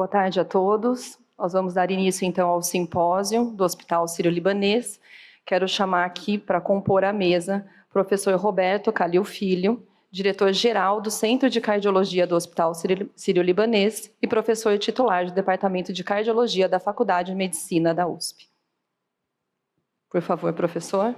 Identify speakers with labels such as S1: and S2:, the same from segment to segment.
S1: Boa tarde a todos. Nós vamos dar início, então, ao simpósio do Hospital Sírio-Libanês. Quero chamar aqui para compor a mesa o professor Roberto Calil Filho, diretor-geral do Centro de Cardiologia do Hospital Sírio-Libanês e professor titular do Departamento de Cardiologia da Faculdade de Medicina da USP. Por favor, professor.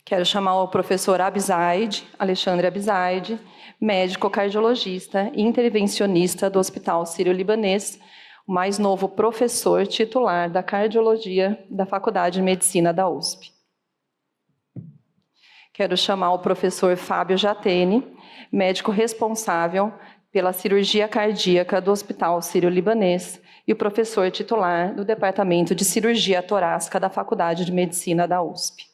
S1: Quero chamar o professor Alexandre Abizaid, médico cardiologista e intervencionista do Hospital Sírio-Libanês, o mais novo professor titular da cardiologia da Faculdade de Medicina da USP. Quero chamar o professor Fábio Jatene, médico responsável pela cirurgia cardíaca do Hospital Sírio-Libanês e o professor titular do Departamento de Cirurgia Torácica da Faculdade de Medicina da USP.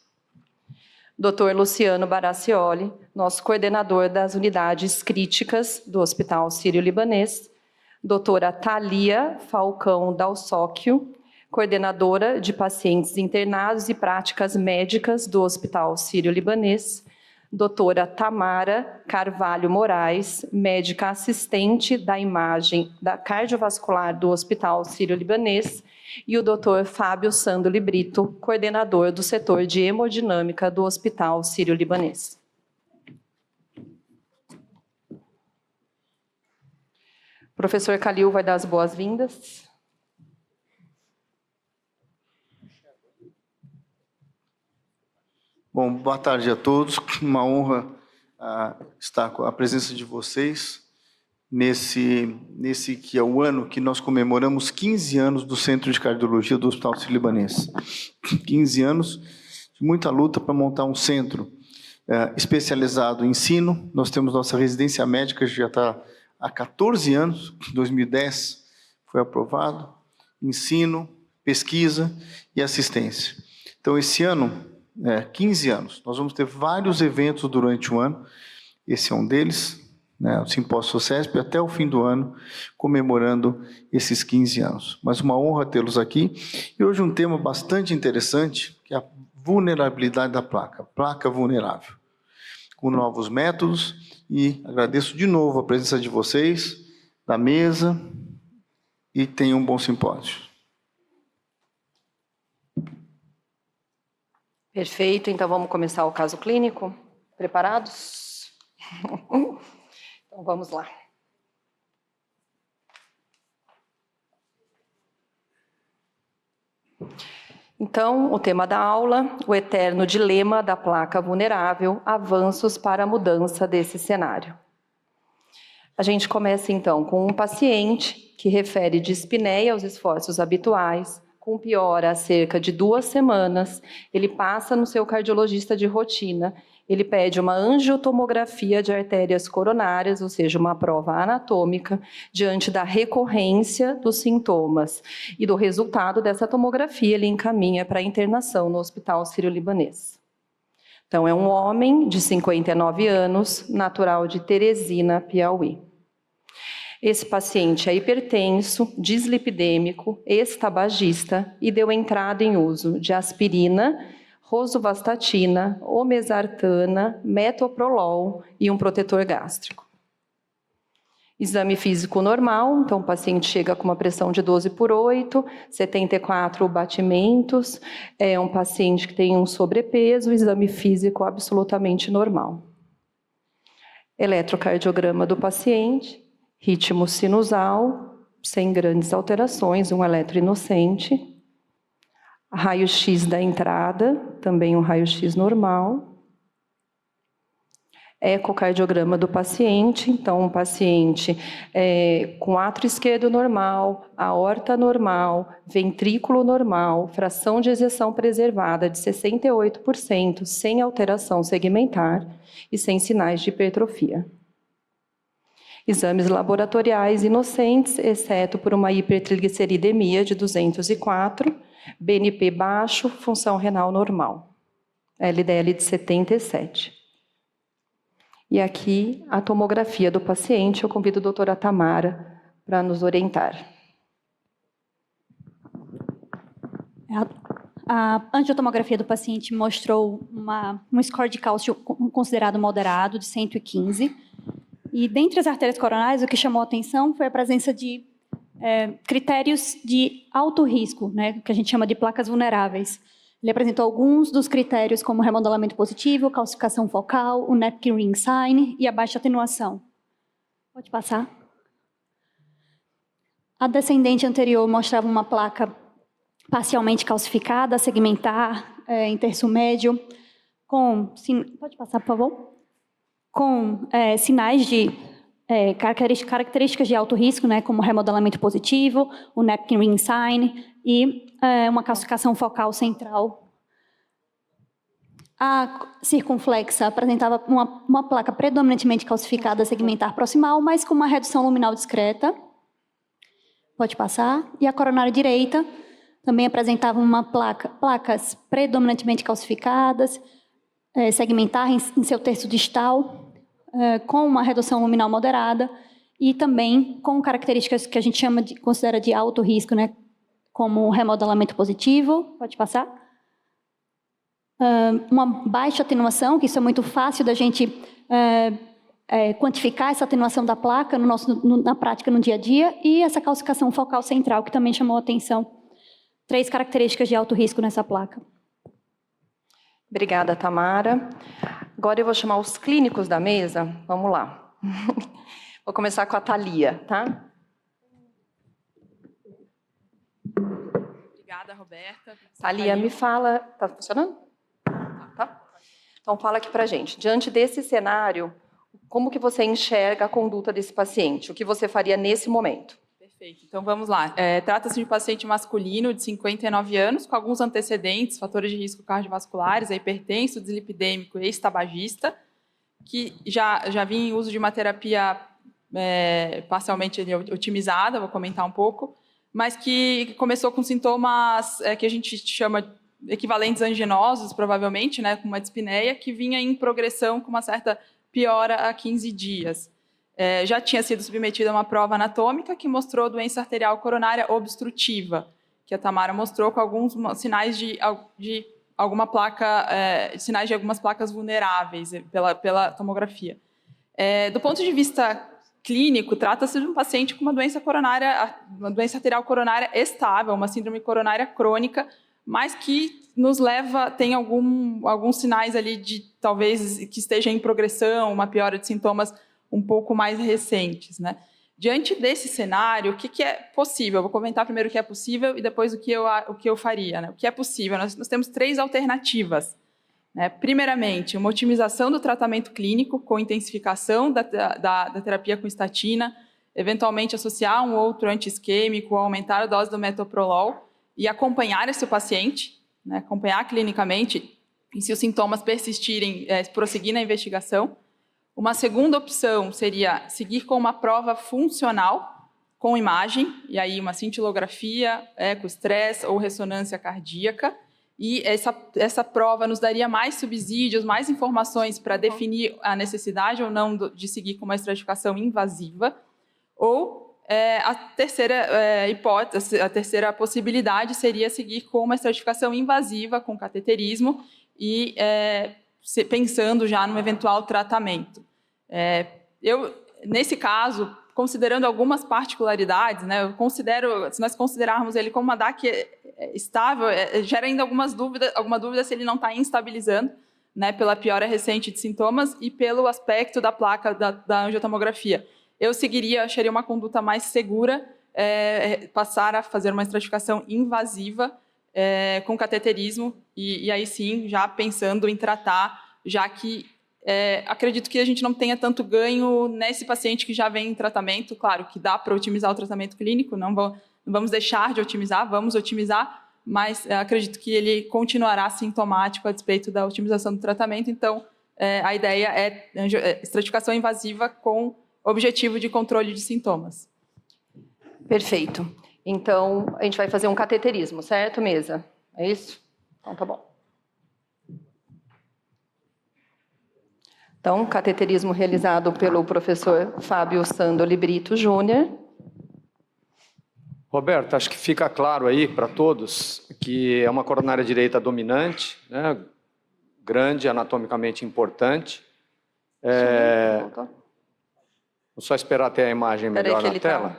S1: Dr. Luciano Baracioli, nosso coordenador das unidades críticas do Hospital Sírio-Libanês. Doutora Thalia Falcão Dalsóquio, coordenadora de pacientes internados e práticas médicas do Hospital Sírio-Libanês. Doutora Tamara Carvalho Moraes, médica assistente da imagem da cardiovascular do Hospital Sírio-Libanês. E o Dr. Fábio Sandoli Brito, coordenador do setor de hemodinâmica do Hospital Sírio-Libanês. O professor Calil vai dar as boas-vindas.
S2: Bom, boa tarde a todos. Uma honra estar com a presença de vocês nesse que é o ano que nós comemoramos 15 anos do Centro de Cardiologia do Hospital Sírio-Libanês. 15 anos de muita luta para montar um centro especializado em ensino. Nós temos nossa residência médica, que já está há 14 anos, 2010 foi aprovado, ensino, pesquisa e assistência. Então, esse ano, 15 anos, nós vamos ter vários eventos durante o ano, esse é um deles, o Simpósio SOCESP, até o fim do ano, comemorando esses 15 anos. Mas uma honra tê-los aqui. E hoje um tema bastante interessante, que é a vulnerabilidade da placa vulnerável, com novos métodos, e agradeço de novo a presença de vocês, da mesa, e tenham um bom simpósio.
S1: Perfeito, então vamos começar o caso clínico. Preparados? Então, vamos lá. Então, o tema da aula, o eterno dilema da placa vulnerável, avanços para a mudança desse cenário. A gente começa, então, com um paciente que refere dispneia aos esforços habituais, com piora há cerca de 2 semanas, ele passa no seu cardiologista de rotina. Ele pede uma angiotomografia de artérias coronárias, ou seja, uma prova anatômica, diante da recorrência dos sintomas. E do resultado dessa tomografia, ele encaminha para a internação no Hospital Sírio-Libanês. Então, é um homem de 59 anos, natural de Teresina, Piauí. Esse paciente é hipertenso, dislipidêmico, ex-tabagista e deu entrada em uso de aspirina, rosuvastatina, omesartana, metoprolol e um protetor gástrico. Exame físico normal, então o paciente chega com uma pressão de 12/8, 74 batimentos, é um paciente que tem um sobrepeso, exame físico absolutamente normal. Eletrocardiograma do paciente, ritmo sinusal, sem grandes alterações, um eletro inocente. Raio-X da entrada, também um raio-X normal. Ecocardiograma do paciente, então um paciente com átrio esquerdo normal, aorta normal, ventrículo normal, fração de ejeção preservada de 68%, sem alteração segmentar e sem sinais de hipertrofia. Exames laboratoriais inocentes, exceto por uma hipertrigliceridemia de 204, BNP baixo, função renal normal. LDL de 77. E aqui a tomografia do paciente, eu convido a doutora Tamara para nos orientar.
S3: A angiotomografia do paciente mostrou um score de cálcio considerado moderado, de 115, E dentre as artérias coronárias, o que chamou a atenção foi a presença de critérios de alto risco, né, que a gente chama de placas vulneráveis. Ele apresentou alguns dos critérios, como remodelamento positivo, calcificação focal, o napkin ring sign e a baixa atenuação. Pode passar. A descendente anterior mostrava uma placa parcialmente calcificada, segmentar, em terço médio, pode passar, por favor? Com sinais de características de alto risco, né, como remodelamento positivo, o napkin ring sign e uma calcificação focal central. A circunflexa apresentava uma placa predominantemente calcificada segmentar proximal, mas com uma redução luminal discreta. Pode passar. E a coronária direita também apresentava placas predominantemente calcificadas, segmentar em seu terço distal, com uma redução luminal moderada e também com características que a gente considera de alto risco, né, como remodelamento positivo. Pode passar. Uma baixa atenuação, que isso é muito fácil da gente quantificar essa atenuação da placa na prática, no dia a dia, e essa calcificação focal central, que também chamou a atenção. 3 características de alto risco nessa placa.
S1: Obrigada, Tamara. Agora eu vou chamar os clínicos da mesa. Vamos lá. Vou começar com a Thalia, tá?
S4: Obrigada, Roberta.
S1: Thalia, me fala... Tá funcionando? Tá. Então, fala aqui pra gente. Diante desse cenário, como que você enxerga a conduta desse paciente? O que você faria nesse momento?
S4: Perfeito. Então, vamos lá. Trata-se de um paciente masculino de 59 anos, com alguns antecedentes, fatores de risco cardiovasculares, hipertenso, dislipidêmico e ex-tabagista, que já vinha em uso de uma terapia parcialmente otimizada, vou comentar um pouco, mas que começou com sintomas que a gente chama equivalentes anginosos, provavelmente, né, com uma dispneia, que vinha em progressão com uma certa piora a 15 dias. Já tinha sido submetida a uma prova anatômica que mostrou doença arterial coronária obstrutiva, que a Tamara mostrou com alguns sinais de alguma placa, sinais de algumas placas vulneráveis pela tomografia. Do ponto de vista clínico, trata-se de um paciente com uma doença arterial coronária estável, uma síndrome coronária crônica, mas que tem alguns sinais ali de talvez que esteja em progressão, uma piora de sintomas um pouco mais recentes, né? Diante desse cenário, o que é possível? Eu vou comentar primeiro o que é possível e depois o que eu faria, né? O que é possível? Nós temos 3 alternativas, né? Primeiramente, uma otimização do tratamento clínico com intensificação da terapia com estatina, eventualmente associar um outro anti-isquêmico, aumentar a dose do metoprolol e acompanhar esse paciente, né? Acompanhar clinicamente e, se os sintomas persistirem, prosseguir na investigação. Uma segunda opção seria seguir com uma prova funcional com imagem, e aí uma cintilografia, ecostress ou ressonância cardíaca. E essa prova nos daria mais subsídios, mais informações para definir a necessidade ou não de seguir com uma estratificação invasiva. Ou a terceira hipótese, a terceira possibilidade seria seguir com uma estratificação invasiva, com cateterismo e pensando já no eventual tratamento. Nesse caso, considerando algumas particularidades, né, se nós considerarmos ele como uma DAC estável, gera ainda alguma dúvida se ele não está instabilizando, né, pela piora recente de sintomas e pelo aspecto da placa da angiotomografia. Eu acharia uma conduta mais segura, passar a fazer uma estratificação invasiva com cateterismo e aí sim, já pensando em tratar, já que acredito que a gente não tenha tanto ganho nesse paciente que já vem em tratamento. Claro que dá para otimizar o tratamento clínico, não vamos deixar de otimizar, vamos otimizar, mas acredito que ele continuará sintomático a despeito da otimização do tratamento. Então, a ideia é estratificação invasiva com objetivo de controle de sintomas.
S1: Perfeito. Então, a gente vai fazer um cateterismo, certo, mesa? É isso? Então, tá bom. Então, cateterismo realizado pelo professor Fábio Sandoli Brito Júnior.
S5: Roberto, acho que fica claro aí para todos que é uma coronária direita dominante, né? Grande, anatomicamente importante. Vou só esperar ter a imagem melhor na tela.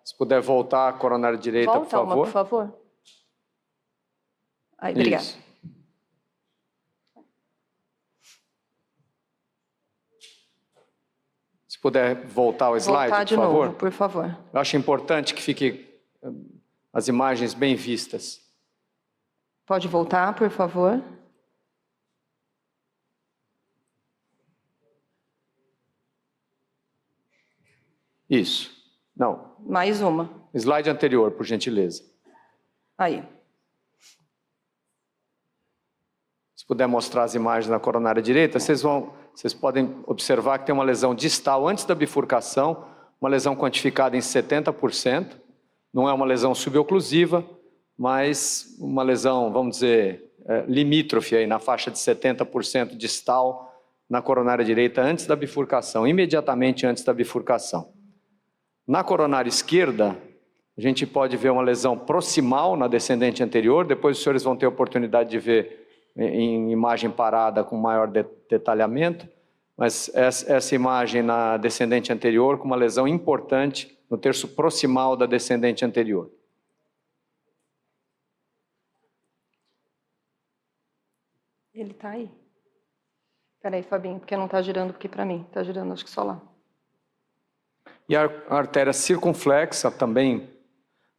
S5: Se puder voltar a coronária direita, por favor.
S1: Volta, por favor. Aí, obrigada.
S5: Isso. Se puder voltar ao slide,
S1: Voltar de
S5: por favor.
S1: novo, por favor.
S5: Eu acho importante que fiquem as imagens bem vistas.
S1: Pode voltar, por favor.
S5: Isso. Não.
S1: Mais uma.
S5: Slide anterior, por gentileza.
S1: Aí.
S5: Se puder mostrar as imagens na coronária direita, vocês podem observar que tem uma lesão distal antes da bifurcação, uma lesão quantificada em 70%. Não é uma lesão suboclusiva, mas uma lesão, vamos dizer, limítrofe aí, na faixa de 70% distal na coronária direita antes da bifurcação, imediatamente antes da bifurcação. Na coronária esquerda, a gente pode ver uma lesão proximal na descendente anterior, depois os senhores vão ter a oportunidade de ver em imagem parada com maior detalhamento, mas essa imagem na descendente anterior com uma lesão importante no terço proximal da descendente anterior.
S1: Ele está aí. Espera aí, Fabinho, porque não está girando aqui para mim. Está girando, acho que só lá.
S5: E a artéria circunflexa, também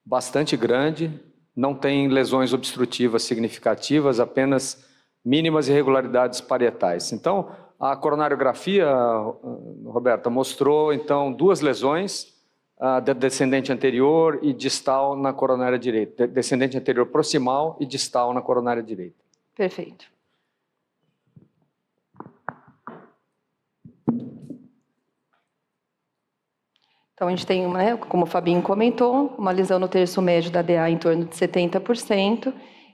S5: bastante grande, não tem lesões obstrutivas significativas, apenas mínimas irregularidades parietais. Então, a coronariografia, Roberta, mostrou, então, duas lesões, da descendente anterior e distal na coronária direita. Descendente anterior proximal e distal na coronária direita.
S1: Perfeito. Então, a gente tem, como o Fabinho comentou, uma lesão no terço médio da DA em torno de 70%.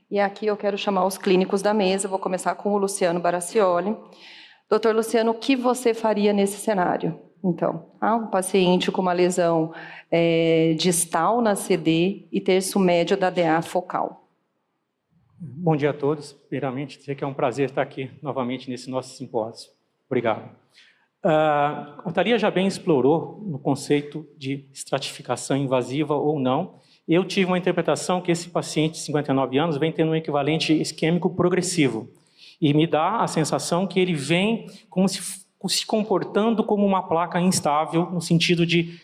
S1: E aqui eu quero chamar os clínicos da mesa. Vou começar com o Luciano Baracioli. Doutor Luciano, o que você faria nesse cenário? Então, um paciente com uma lesão distal na CD e terço médio da DA focal.
S6: Bom dia a todos. Primeiramente, dizer que é um prazer estar aqui novamente nesse nosso simpósio. Obrigado. A Thalia já bem explorou no conceito de estratificação invasiva ou não. Eu tive uma interpretação que esse paciente de 59 anos vem tendo um equivalente isquêmico progressivo. E me dá a sensação que ele vem como se comportando como uma placa instável, no sentido de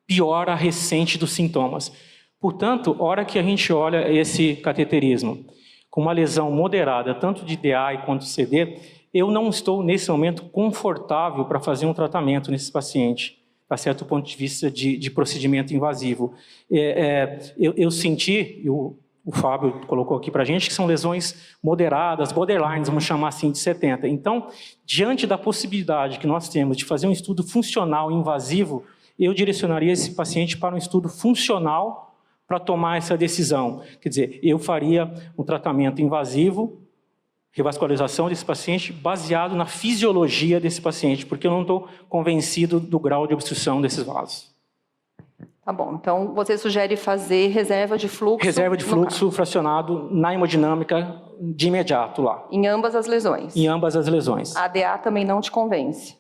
S6: piora recente dos sintomas. Portanto, hora que a gente olha esse cateterismo com uma lesão moderada, tanto de DA quanto CD, eu não estou, nesse momento, confortável para fazer um tratamento nesse paciente, a certo ponto de vista de procedimento invasivo. Eu senti, o Fábio colocou aqui para a gente, que são lesões moderadas, borderlines, vamos chamar assim, de 70. Então, diante da possibilidade que nós temos de fazer um estudo funcional invasivo, eu direcionaria esse paciente para um estudo funcional para tomar essa decisão. Quer dizer, eu faria um tratamento invasivo, revascularização desse paciente, baseado na fisiologia desse paciente, porque eu não estou convencido do grau de obstrução desses vasos.
S1: Tá bom, então você sugere fazer reserva de fluxo?
S6: Reserva de fluxo fracionado na hemodinâmica de imediato lá.
S1: Em ambas as lesões?
S6: Em ambas as lesões.
S1: A ADA também não te convence?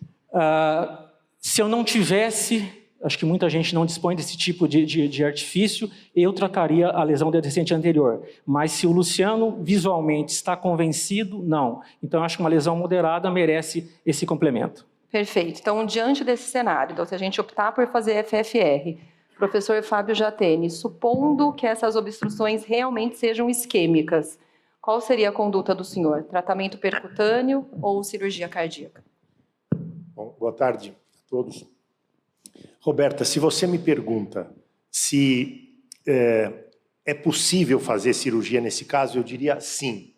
S6: Se eu não tivesse, acho que muita gente não dispõe desse tipo de artifício, eu trataria a lesão da descendente anterior. Mas se o Luciano visualmente está convencido, não. Então, eu acho que uma lesão moderada merece esse complemento.
S1: Perfeito. Então, diante desse cenário, então, se a gente optar por fazer FFR, professor Fábio Jatene, supondo que essas obstruções realmente sejam isquêmicas, qual seria a conduta do senhor? Tratamento percutâneo ou cirurgia cardíaca?
S7: Bom, boa tarde a todos. Roberta, se você me pergunta se é possível fazer cirurgia nesse caso, eu diria sim.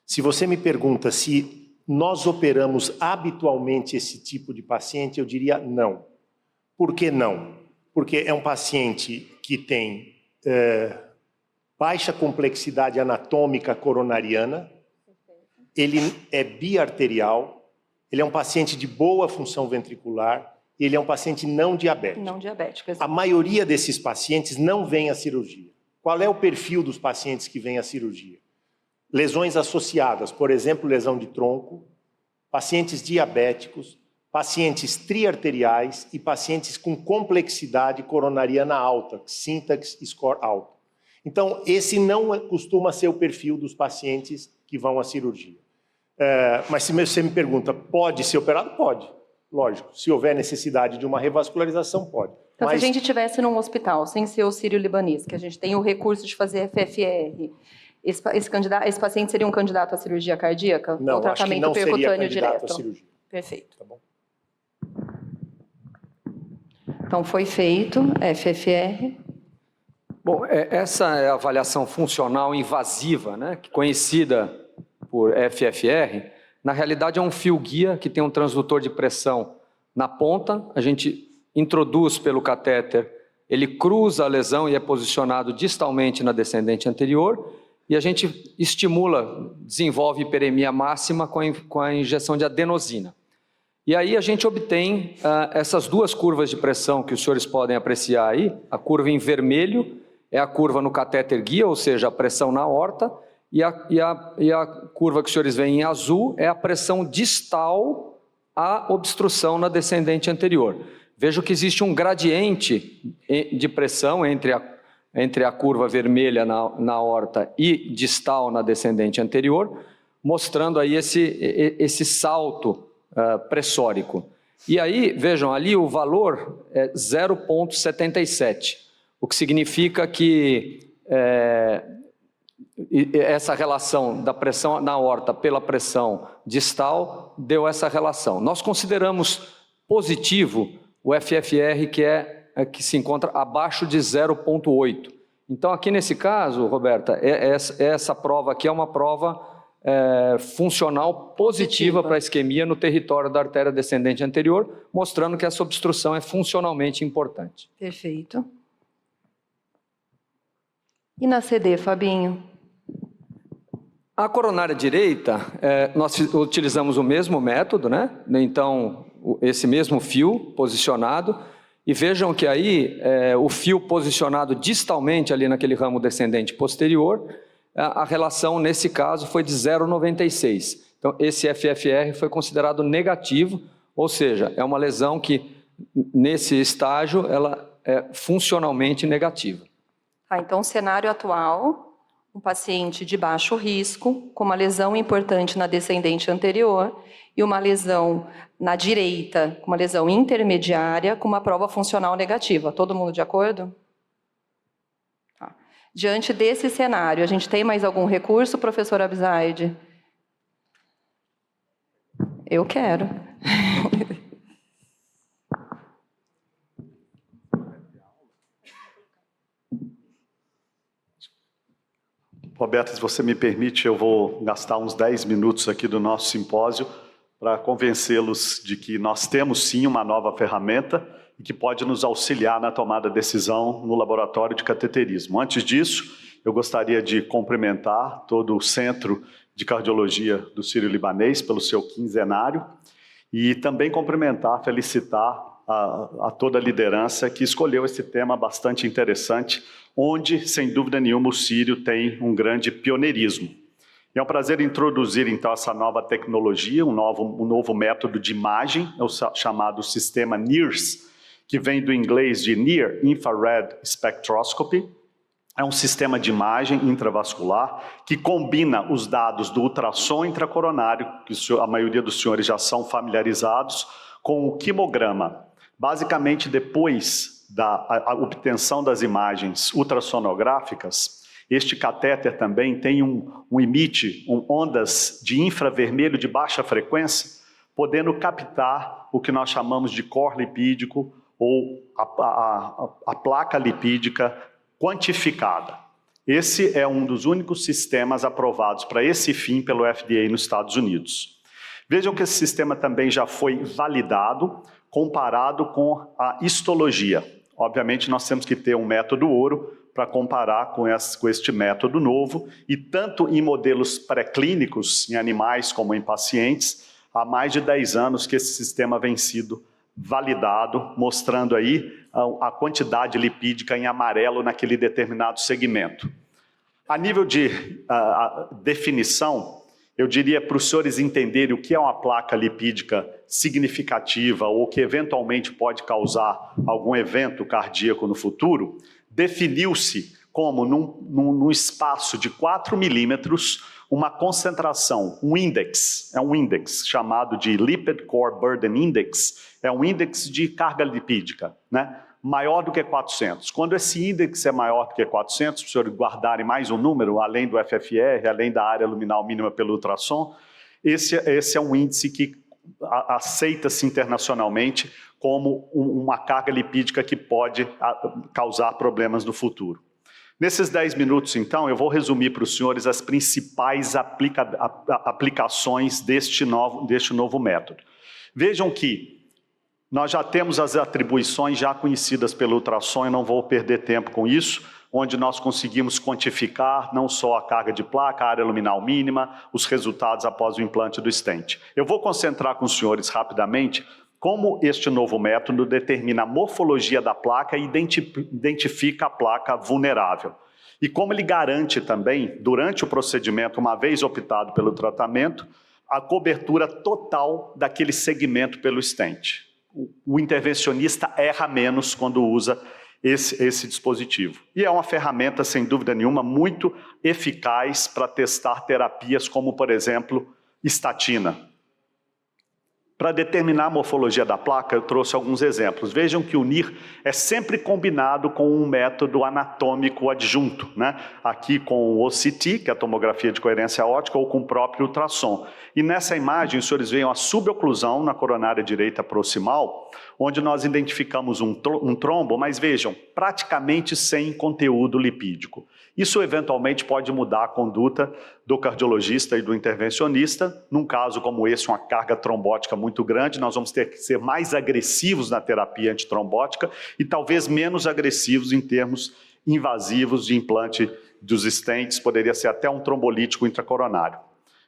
S7: Se você me pergunta se nós operamos habitualmente esse tipo de paciente, eu diria não. Por que não? Porque é um paciente que tem baixa complexidade anatômica coronariana, ele é biarterial, ele é um paciente de boa função ventricular, ele é um paciente não diabético.
S1: Não diabético, exato.
S7: A maioria desses pacientes não vem à cirurgia. Qual é o perfil dos pacientes que vêm à cirurgia? Lesões associadas, por exemplo, lesão de tronco, pacientes diabéticos, pacientes triarteriais e pacientes com complexidade coronariana alta, syntax score alto. Então, esse não costuma ser o perfil dos pacientes que vão à cirurgia. Mas se você me pergunta, pode ser operado? Pode, lógico. Se houver necessidade de uma revascularização, pode.
S1: Então, se a gente estivesse num hospital, sem ser o sírio-libanês, que a gente tem o recurso de fazer FFR, esse paciente seria um candidato à cirurgia cardíaca?
S7: Não,
S1: ou tratamento
S7: acho que não seria
S1: percutâneo
S7: candidato
S1: direto?
S7: à cirurgia.
S1: Perfeito.
S7: Tá bom?
S1: Então, foi feito FFR.
S5: Bom, essa é a avaliação funcional invasiva, né, conhecida por FFR. Na realidade, é um fio guia que tem um transdutor de pressão na ponta. A gente introduz pelo catéter, ele cruza a lesão e é posicionado distalmente na descendente anterior. E a gente estimula, desenvolve hiperemia máxima com a injeção de adenosina. E aí a gente obtém essas duas curvas de pressão que os senhores podem apreciar aí. A curva em vermelho é a curva no catéter guia, ou seja, a pressão na aorta, e a curva que os senhores veem em azul é a pressão distal à obstrução na descendente anterior. Vejo que existe um gradiente de pressão entre a curva vermelha na aorta e distal na descendente anterior, mostrando aí esse salto pressórico. E aí, vejam, ali o valor é 0,77, o que significa que essa relação da pressão na aorta pela pressão distal deu essa relação. Nós consideramos positivo o FFR que se encontra abaixo de 0,8. Então, aqui nesse caso, Roberta, essa prova aqui é uma prova funcional positiva para a isquemia no território da artéria descendente anterior, mostrando que essa obstrução é funcionalmente importante.
S1: Perfeito. E na CD, Fabinho?
S5: A coronária direita, nós utilizamos o mesmo método, né? Então, esse mesmo fio posicionado, e vejam que aí o fio posicionado distalmente ali naquele ramo descendente posterior, a relação nesse caso foi de 0,96. Então, esse FFR foi considerado negativo, ou seja, é uma lesão que nesse estágio ela é funcionalmente negativa.
S1: Então, cenário atual, um paciente de baixo risco, com uma lesão importante na descendente anterior e uma lesão na direita, com uma lesão intermediária, com uma prova funcional negativa. Todo mundo de acordo? Tá. Diante desse cenário, a gente tem mais algum recurso, professor Abizaide? Eu quero.
S8: Roberta, se você me permite, eu vou gastar uns 10 minutos aqui do nosso simpósio para convencê-los de que nós temos sim uma nova ferramenta e que pode nos auxiliar na tomada de decisão no laboratório de cateterismo. Antes disso, eu gostaria de cumprimentar todo o Centro de Cardiologia do Sírio-Libanês pelo seu quinzenário e também cumprimentar, felicitar a toda a liderança que escolheu esse tema bastante interessante, onde, sem dúvida nenhuma, o Sírio tem um grande pioneirismo. E é um prazer introduzir, então, essa nova tecnologia, um novo método de imagem, é o chamado sistema NIRS, que vem do inglês de Near Infrared Spectroscopy. É um sistema de imagem intravascular que combina os dados do ultrassom intracoronário, que a maioria dos senhores já são familiarizados, com o quimograma. Basicamente, depois da obtenção das imagens ultrassonográficas, este catéter também tem emite ondas de infravermelho de baixa frequência, podendo captar o que nós chamamos de core lipídico ou a placa lipídica quantificada. Esse é um dos únicos sistemas aprovados para esse fim pelo FDA nos Estados Unidos. Vejam que esse sistema também já foi validado, comparado com a histologia. Obviamente, nós temos que ter um método ouro para comparar com este método novo, e tanto em modelos pré-clínicos, em animais como em pacientes, há mais de 10 anos que esse sistema vem sido validado, mostrando aí a quantidade lipídica em amarelo naquele determinado segmento. A nível de definição, eu diria para os senhores entenderem o que é uma placa lipídica significativa ou que eventualmente pode causar algum evento cardíaco no futuro, definiu-se como num espaço de 4 milímetros uma concentração, um índice chamado de Lipid Core Burden Index, é um índice de carga lipídica, né? Maior do que 400. Quando esse índice é maior do que 400, para os senhores guardarem mais um número, além do FFR, além da área luminal mínima pelo ultrassom, esse é um índice que aceita-se internacionalmente como uma carga lipídica que pode causar problemas no futuro. Nesses 10 minutos, então, eu vou resumir para os senhores as principais aplicações deste novo método. Vejam que nós já temos as atribuições já conhecidas pelo ultrassom, e não vou perder tempo com isso, onde nós conseguimos quantificar não só a carga de placa, a área luminal mínima, os resultados após o implante do stent. Eu vou concentrar com os senhores rapidamente como este novo método determina a morfologia da placa e identifica a placa vulnerável. E como ele garante também, durante o procedimento, uma vez optado pelo tratamento, a cobertura total daquele segmento pelo stent. O intervencionista erra menos quando usa esse dispositivo. E é uma ferramenta, sem dúvida nenhuma, muito eficaz para testar terapias como, por exemplo, estatina. Para determinar a morfologia da placa, eu trouxe alguns exemplos. Vejam que o NIR é sempre combinado com um método anatômico adjunto, né? Aqui com o OCT, que é a tomografia de coerência óptica, ou com o próprio ultrassom. E nessa imagem, os senhores veem a suboclusão na coronária direita proximal, onde nós identificamos um trombo, mas vejam, praticamente sem conteúdo lipídico. Isso eventualmente pode mudar a conduta do cardiologista e do intervencionista. Num caso como esse, uma carga trombótica muito grande, nós vamos ter que ser mais agressivos na terapia antitrombótica e talvez menos agressivos em termos invasivos de implante dos stents, poderia ser até um trombolítico intracoronário.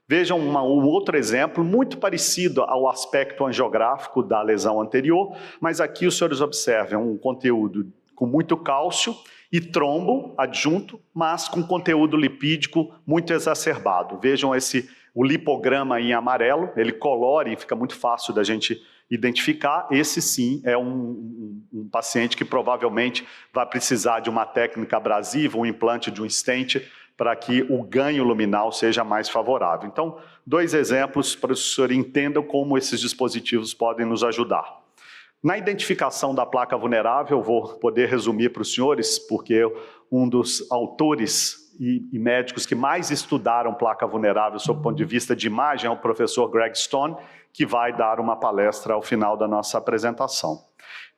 S8: Vejam um outro exemplo, muito parecido ao aspecto angiográfico da lesão anterior, mas aqui os senhores observam um conteúdo com muito cálcio e trombo adjunto, mas com conteúdo lipídico muito exacerbado. Vejam o lipograma em amarelo, ele colore e fica muito fácil da gente identificar. Esse sim é um paciente que provavelmente vai precisar de uma técnica abrasiva, um implante de um stent, para que o ganho luminal seja mais favorável. Então, 2 exemplos para que os senhores entendam como esses dispositivos podem nos ajudar. Na identificação da placa vulnerável, eu vou poder resumir para os senhores, porque um dos autores e médicos que mais estudaram placa vulnerável sob o ponto de vista de imagem é o professor Greg Stone, que vai dar uma palestra ao final da nossa apresentação.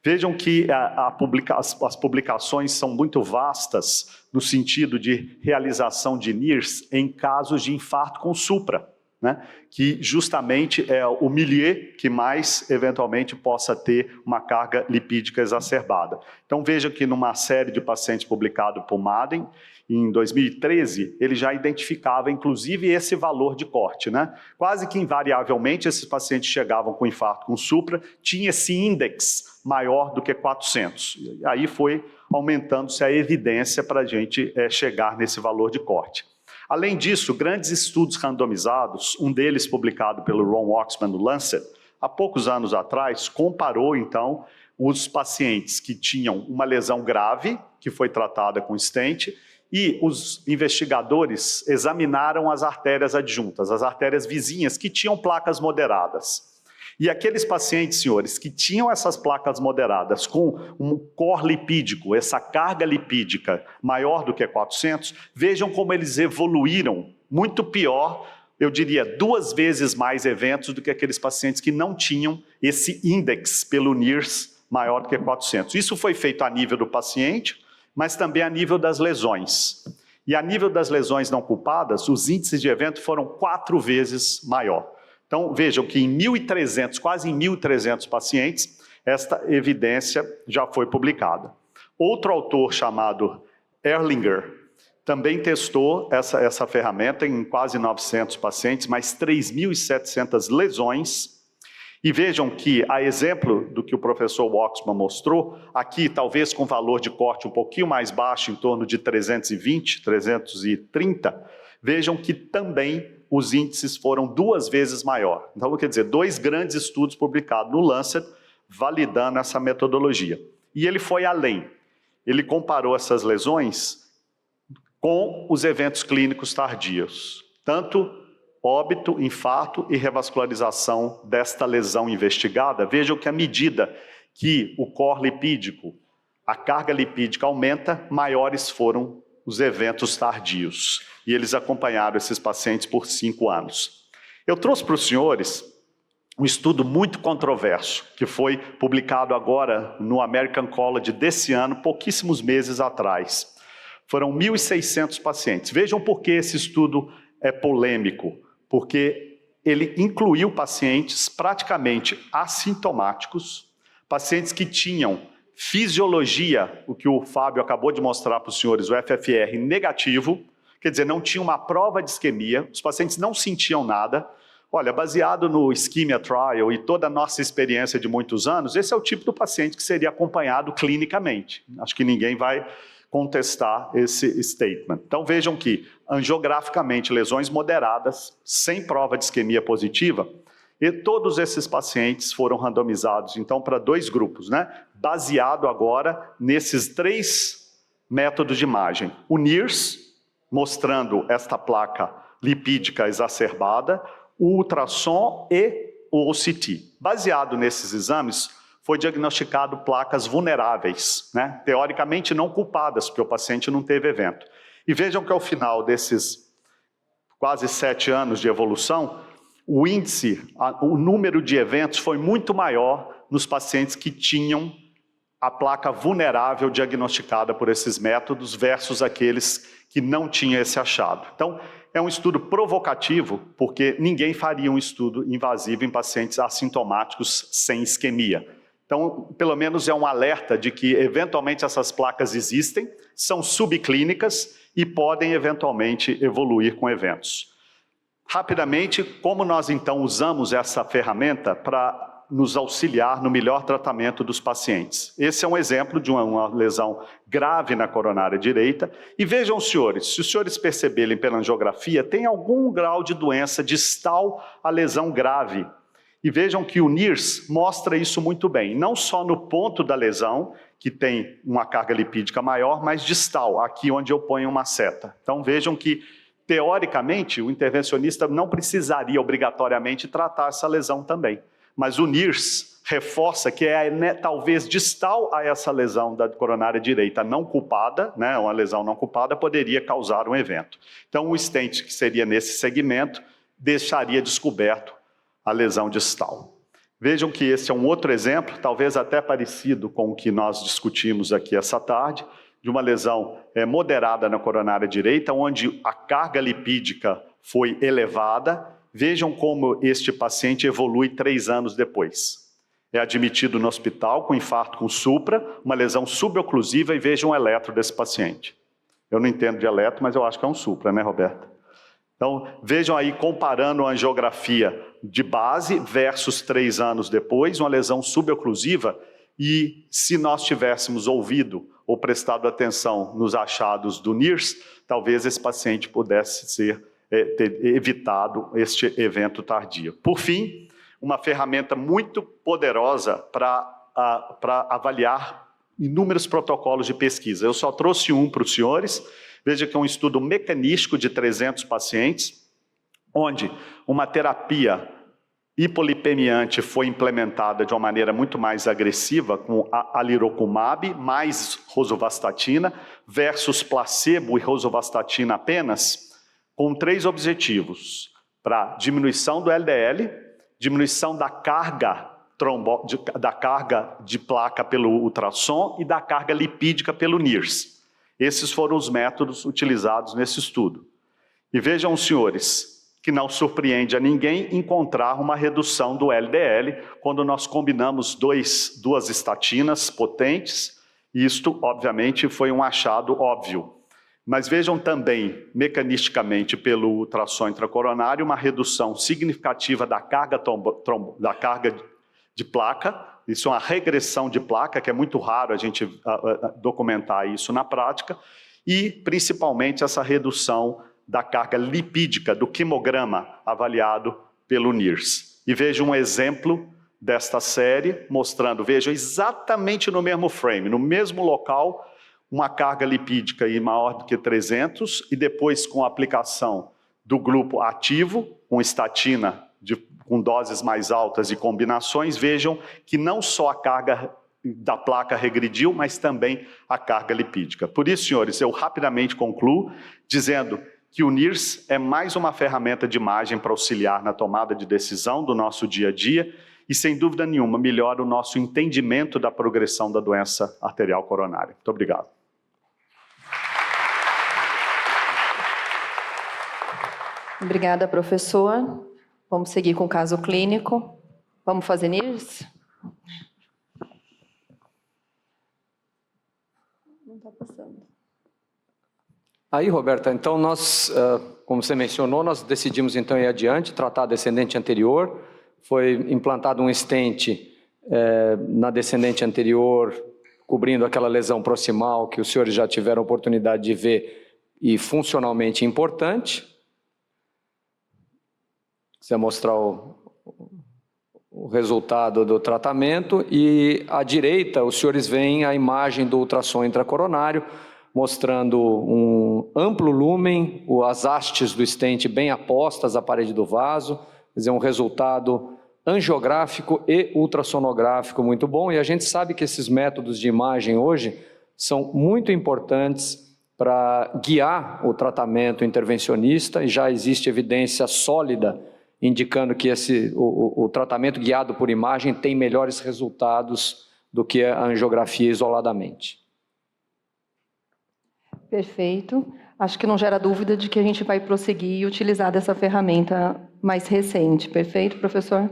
S8: Vejam que as publicações são muito vastas no sentido de realização de NIRS em casos de infarto com supra, né? Que justamente é o milieu que mais eventualmente possa ter uma carga lipídica exacerbada. Então vejam que numa série de pacientes publicado por Madden, em 2013, ele já identificava inclusive esse valor de corte, né? Quase que invariavelmente esses pacientes chegavam com infarto com supra, tinha esse índice maior do que 400. E aí foi aumentando-se a evidência para a gente chegar nesse valor de corte. Além disso, grandes estudos randomizados, um deles publicado pelo Ron Waxman no Lancet, há poucos anos atrás, comparou então os pacientes que tinham uma lesão grave, que foi tratada com stent, e os investigadores examinaram as artérias adjuntas, as artérias vizinhas, que tinham placas moderadas. E aqueles pacientes, senhores, que tinham essas placas moderadas com um core lipídico, essa carga lipídica maior do que 400, vejam como eles evoluíram muito pior, eu diria 2 vezes mais eventos do que aqueles pacientes que não tinham esse índice pelo NIRS maior do que 400. Isso foi feito a nível do paciente, mas também a nível das lesões. E a nível das lesões não culpadas, os índices de evento foram 4 vezes maior. Então, vejam que em 1.300, quase em 1.300 pacientes, esta evidência já foi publicada. Outro autor chamado Erlinger também testou essa ferramenta em quase 900 pacientes, mais 3.700 lesões. E vejam que, a exemplo do que o professor Waxman mostrou, aqui talvez com valor de corte um pouquinho mais baixo, em torno de 320, 330, vejam que também os índices foram 2 vezes maior. Então, quer dizer, 2 grandes estudos publicados no Lancet validando essa metodologia. E ele foi além. Ele comparou essas lesões com os eventos clínicos tardios, tanto óbito, infarto e revascularização desta lesão investigada. Vejam que à medida que o core lipídico, a carga lipídica aumenta, maiores foram os eventos tardios. E eles acompanharam esses pacientes por 5 anos. Eu trouxe para os senhores um estudo muito controverso, que foi publicado agora no American College desse ano, pouquíssimos meses atrás. Foram 1.600 pacientes. Vejam por que esse estudo é polêmico. Porque ele incluiu pacientes praticamente assintomáticos, pacientes que tinham fisiologia, o que o Fábio acabou de mostrar para os senhores, o FFR negativo, quer dizer, não tinha uma prova de isquemia, os pacientes não sentiam nada. Olha, baseado no Ischemia Trial e toda a nossa experiência de muitos anos, esse é o tipo do paciente que seria acompanhado clinicamente. Acho que ninguém vai contestar esse statement. Então vejam que, angiograficamente, lesões moderadas, sem prova de isquemia positiva, e todos esses pacientes foram randomizados, então, para 2 grupos, né? Baseado agora nesses 3 métodos de imagem. O NIRS, mostrando esta placa lipídica exacerbada, o ultrassom e o OCT. Baseado nesses exames, foi diagnosticado placas vulneráveis, né? Teoricamente não culpadas, porque o paciente não teve evento. E vejam que ao final desses quase 7 anos de evolução, o índice, o número de eventos foi muito maior nos pacientes que tinham a placa vulnerável diagnosticada por esses métodos versus aqueles que não tinham esse achado. Então, é um estudo provocativo, porque ninguém faria um estudo invasivo em pacientes assintomáticos sem isquemia. Então, pelo menos é um alerta de que, eventualmente, essas placas existem, são subclínicas e podem, eventualmente, evoluir com eventos. Rapidamente, como nós, então, usamos essa ferramenta para nos auxiliar no melhor tratamento dos pacientes? Esse é um exemplo de uma lesão grave na coronária direita. E vejam, senhores, se os senhores perceberem pela angiografia, tem algum grau de doença distal à lesão grave. E vejam que o NIRS mostra isso muito bem, não só no ponto da lesão, que tem uma carga lipídica maior, mas distal, aqui onde eu ponho uma seta. Então vejam que, teoricamente, o intervencionista não precisaria obrigatoriamente tratar essa lesão também. Mas o NIRS reforça que é talvez distal a essa lesão da coronária direita não culpada, né, uma lesão não culpada, poderia causar um evento. Então o stent que seria nesse segmento deixaria descoberto a lesão distal. Vejam que esse é um outro exemplo, talvez até parecido com o que nós discutimos aqui essa tarde, de uma lesão moderada na coronária direita, onde a carga lipídica foi elevada. Vejam como este paciente evolui 3 anos depois. É admitido no hospital com infarto com supra, uma lesão suboclusiva, e vejam o eletro desse paciente. Eu não entendo de eletro, mas eu acho que é um supra, né, Roberta? Então, vejam aí, comparando a angiografia de base versus 3 anos depois, uma lesão suboclusiva, e se nós tivéssemos ouvido ou prestado atenção nos achados do NIRS, talvez esse paciente pudesse ter evitado este evento tardio. Por fim, uma ferramenta muito poderosa para avaliar inúmeros protocolos de pesquisa. Eu só trouxe um para os senhores. Veja que é um estudo mecanístico de 300 pacientes, onde uma terapia hipolipemiante foi implementada de uma maneira muito mais agressiva, com alirocumab mais rosuvastatina, versus placebo e rosuvastatina apenas, com 3 objetivos: para diminuição do LDL, diminuição da carga de placa pelo ultrassom e da carga lipídica pelo NIRS. Esses foram os métodos utilizados nesse estudo. E vejam, senhores, que não surpreende a ninguém encontrar uma redução do LDL quando nós combinamos 2 estatinas potentes. Isto, obviamente, foi um achado óbvio. Mas vejam também, mecanisticamente, pelo ultrassom intracoronário, uma redução significativa da carga de placa. Isso é uma regressão de placa, que é muito raro a gente documentar isso na prática. E, principalmente, essa redução da carga lipídica do quimograma avaliado pelo NIRS. E veja um exemplo desta série, mostrando, veja, exatamente no mesmo frame, no mesmo local, uma carga lipídica maior do que 300, e depois com a aplicação do grupo ativo, com estatina com doses mais altas e combinações, vejam que não só a carga da placa regrediu, mas também a carga lipídica. Por isso, senhores, eu rapidamente concluo dizendo que o NIRS é mais uma ferramenta de imagem para auxiliar na tomada de decisão do nosso dia a dia e, sem dúvida nenhuma, melhora o nosso entendimento da progressão da doença arterial coronária. Muito obrigado.
S1: Obrigada, professor. Vamos seguir com o caso clínico. Vamos fazer NIRS? Não está passando.
S5: Aí, Roberta, então nós, como você mencionou, nós decidimos então ir adiante, tratar a descendente anterior. Foi implantado um stent na descendente anterior, cobrindo aquela lesão proximal que os senhores já tiveram oportunidade de ver e funcionalmente importante. Você vai mostrar o resultado do tratamento e à direita os senhores veem a imagem do ultrassom intracoronário, mostrando um amplo lúmen, as hastes do stent bem apostas à parede do vaso, quer dizer, um resultado angiográfico e ultrassonográfico muito bom, e a gente sabe que esses métodos de imagem hoje são muito importantes para guiar o tratamento intervencionista, e já existe evidência sólida indicando que o tratamento guiado por imagem tem melhores resultados do que a angiografia isoladamente.
S1: Perfeito. Acho que não gera dúvida de que a gente vai prosseguir e utilizar dessa ferramenta mais recente. Perfeito, professor?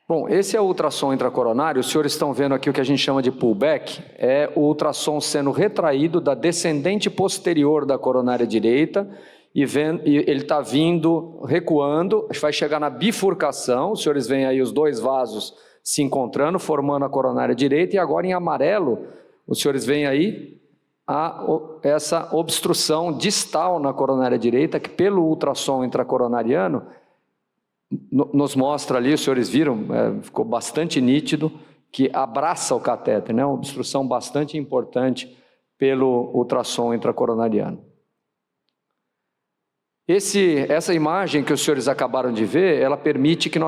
S5: Bom, esse é o ultrassom intracoronário. Os senhores estão vendo aqui o que a gente chama de pullback. É o ultrassom sendo retraído da descendente posterior da coronária direita e ele está vindo, recuando, vai chegar na bifurcação. Os senhores veem aí os dois vasos se encontrando, formando a coronária direita, e agora em amarelo, os senhores veem aí essa obstrução distal na coronária direita, que pelo ultrassom intracoronariano nos mostra ali, os senhores viram, ficou bastante nítido, que abraça o catéter, né? Uma obstrução bastante importante pelo ultrassom intracoronariano. Essa imagem que os senhores acabaram de ver, ela permite que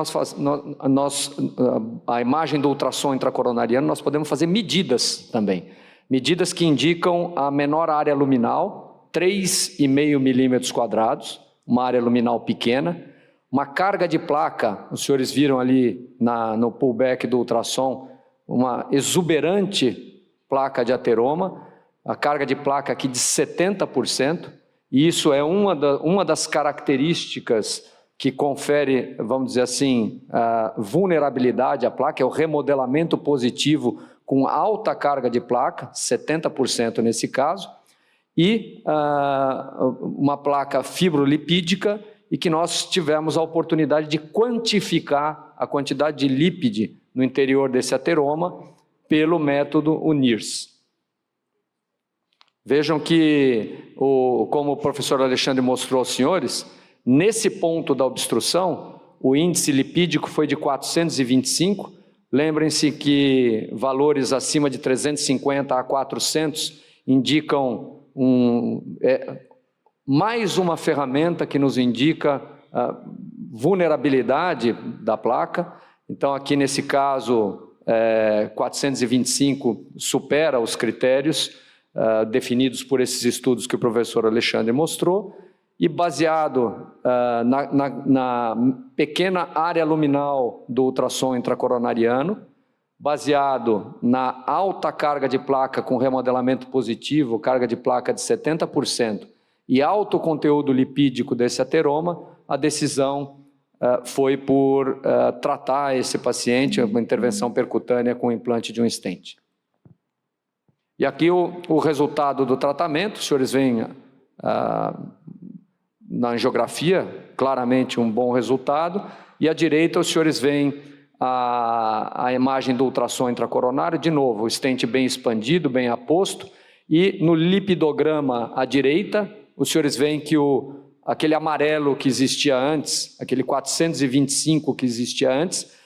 S5: a imagem do ultrassom intracoronariano, nós podemos fazer medidas também. Medidas que indicam a menor área luminal, 3,5 milímetros quadrados, uma área luminal pequena, uma carga de placa, os senhores viram ali no pullback do ultrassom, uma exuberante placa de ateroma, a carga de placa aqui de 70%, e isso é uma das características que confere, vamos dizer assim, a vulnerabilidade à placa, é o remodelamento positivo com alta carga de placa, 70% nesse caso, e uma placa fibrolipídica, e que nós tivemos a oportunidade de quantificar a quantidade de lípide no interior desse ateroma pelo método NIRS. Vejam que, como o professor Alexandre mostrou aos senhores, nesse ponto da obstrução, o índice lipídico foi de 425. Lembrem-se que valores acima de 350 a 400 indicam mais uma ferramenta que nos indica a vulnerabilidade da placa. Então, aqui nesse caso, 425 supera os critérios definidos por esses estudos que o professor Alexandre mostrou, e baseado na pequena área luminal do ultrassom intracoronariano, baseado na alta carga de placa com remodelamento positivo, carga de placa de 70%, e alto conteúdo lipídico desse ateroma, a decisão foi por tratar esse paciente, uma intervenção percutânea com implante de um stent. E aqui o resultado do tratamento, os senhores veem na angiografia, claramente um bom resultado, e à direita os senhores veem a imagem do ultrassom intracoronário, de novo, o stent bem expandido, bem aposto, e no lipidograma à direita, os senhores veem que aquele amarelo que existia antes, aquele 425 que existia antes,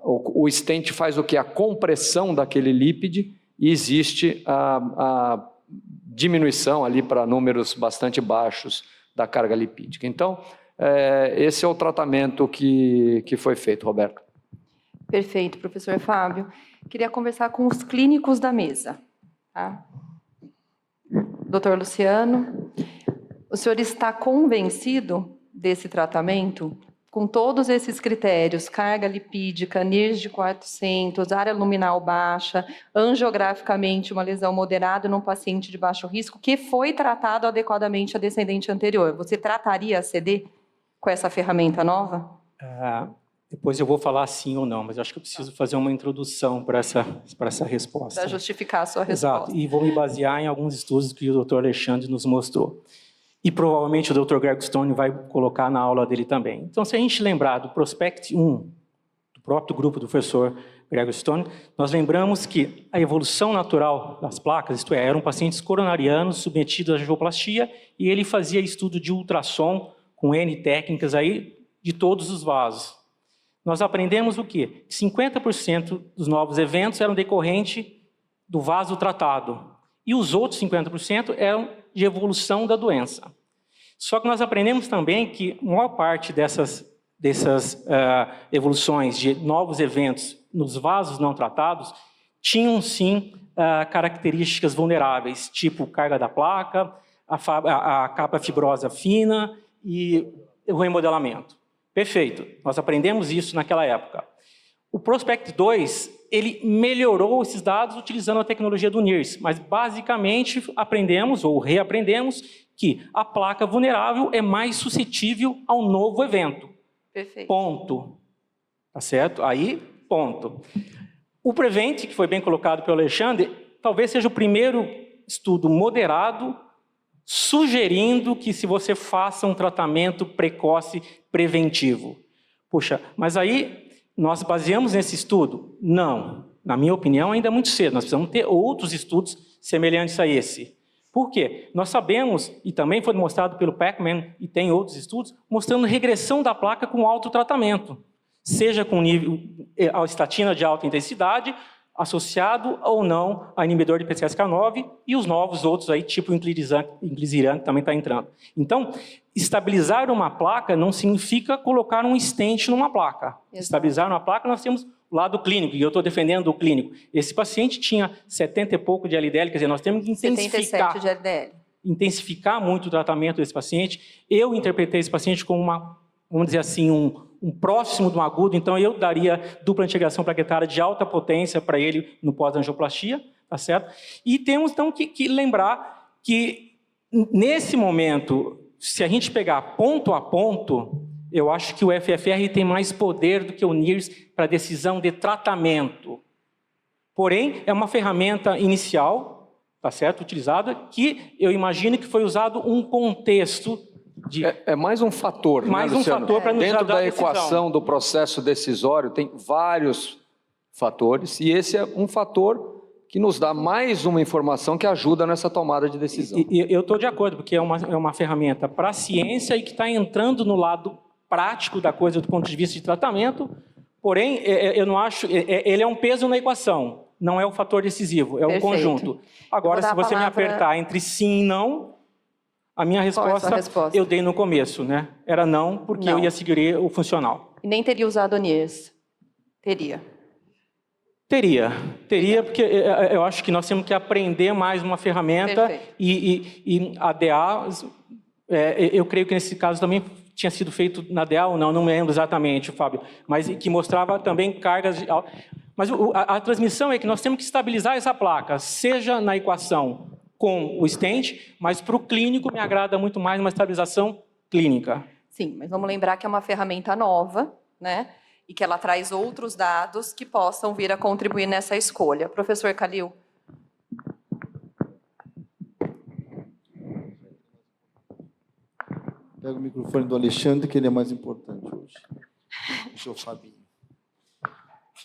S5: o stent faz o quê? A compressão daquele lípide e existe a diminuição ali para números bastante baixos da carga lipídica. Então, esse é o tratamento que foi feito, Roberto.
S1: Perfeito, professor Fábio. Queria conversar com os clínicos da mesa. Tá? Doutor Luciano, o senhor está convencido desse tratamento? Com todos esses critérios, carga lipídica, NIRS de 400, área luminal baixa, angiograficamente uma lesão moderada num paciente de baixo risco, que foi tratado adequadamente a descendente anterior. Você trataria a CD com essa ferramenta nova?
S6: Depois eu vou falar sim ou não, mas eu acho que eu preciso fazer uma introdução para essa resposta.
S1: Para justificar a sua resposta.
S6: Exato, e vou me basear em alguns estudos que o doutor Alexandre nos mostrou. E provavelmente o Dr. Greg Stone vai colocar na aula dele também. Então, se a gente lembrar do Prospect 1, do próprio grupo do professor Greg Stone, nós lembramos que a evolução natural das placas, isto é, eram pacientes coronarianos submetidos à angioplastia e ele fazia estudo de ultrassom com N técnicas aí de todos os vasos. Nós aprendemos o quê? 50% dos novos eventos eram decorrentes do vaso tratado e os outros 50% eram de evolução da doença. Só que nós aprendemos também que a maior parte dessas evoluções de novos eventos nos vasos não tratados tinham sim características vulneráveis, tipo carga da placa, a capa fibrosa fina e o remodelamento. Perfeito, nós aprendemos isso naquela época. O Prospect 2, ele melhorou esses dados utilizando a tecnologia do NIRS, mas basicamente aprendemos ou reaprendemos que a placa vulnerável é mais suscetível ao novo evento.
S1: Perfeito.
S6: Ponto. Tá certo? Aí, ponto. O Prevent, que foi bem colocado pelo Alexandre, talvez seja o primeiro estudo moderado sugerindo que se você faça um tratamento precoce preventivo. Puxa, mas aí nós baseamos nesse estudo? Não. Na minha opinião, ainda é muito cedo. Nós precisamos ter outros estudos semelhantes a esse. Por quê? Nós sabemos, e também foi demonstrado pelo Pacman, e tem outros estudos, mostrando regressão da placa com autotratamento. Seja com nível, a estatina de alta intensidade, associado ou não a inibidor de PCSK9 e os novos outros aí, tipo inclisiran, que também está entrando. Então, estabilizar uma placa não significa colocar um stent numa placa. Exato. Estabilizar uma placa, nós temos o lado clínico, e eu estou defendendo o clínico. Esse paciente tinha 70 e pouco de LDL, quer dizer, nós temos que intensificar,
S1: 77 de LDL.
S6: Intensificar muito o tratamento desse paciente. Eu interpretei esse paciente como vamos dizer assim, um próximo do agudo, então eu daria dupla integração plaquetária de alta potência para ele no pós-angioplastia, tá certo? E temos então que lembrar que nesse momento, se a gente pegar ponto a ponto, eu acho que o FFR tem mais poder do que o NIRS para decisão de tratamento. Porém, é uma ferramenta inicial, tá certo? Utilizada, que eu imagino que foi usado um contexto
S5: É mais um fator,
S6: mais
S5: né,
S6: um
S5: Luciano?
S6: fator para nos
S5: Dentro
S6: dar
S5: da
S6: a decisão.
S5: equação do processo decisório tem vários fatores e esse é um fator que nos dá mais uma informação que ajuda nessa tomada de decisão.
S6: E eu estou de acordo, porque é uma ferramenta para a ciência e que está entrando no lado prático da coisa do ponto de vista de tratamento, porém, eu não acho... Ele é um peso na equação, não é o fator decisivo, é um conjunto. Agora, se você me apertar entre sim e não... A minha resposta, eu dei no começo, né? Era não, porque eu ia seguir o funcional.
S1: E nem teria usado o NIRS? Teria.
S6: Teria, porque eu acho que nós temos que aprender mais uma ferramenta e a DA, eu creio que nesse caso também tinha sido feito na DA ou não me lembro exatamente, Fábio, mas que mostrava também cargas de... Mas a transmissão é que nós temos que estabilizar essa placa, seja na equação com o stent, mas para o clínico me agrada muito mais uma estabilização clínica.
S1: Sim, mas vamos lembrar que é uma ferramenta nova, né? E que ela traz outros dados que possam vir a contribuir nessa escolha. Professor Calil.
S2: Pega o microfone do Alexandre, que ele é mais importante hoje. O seu Fabinho.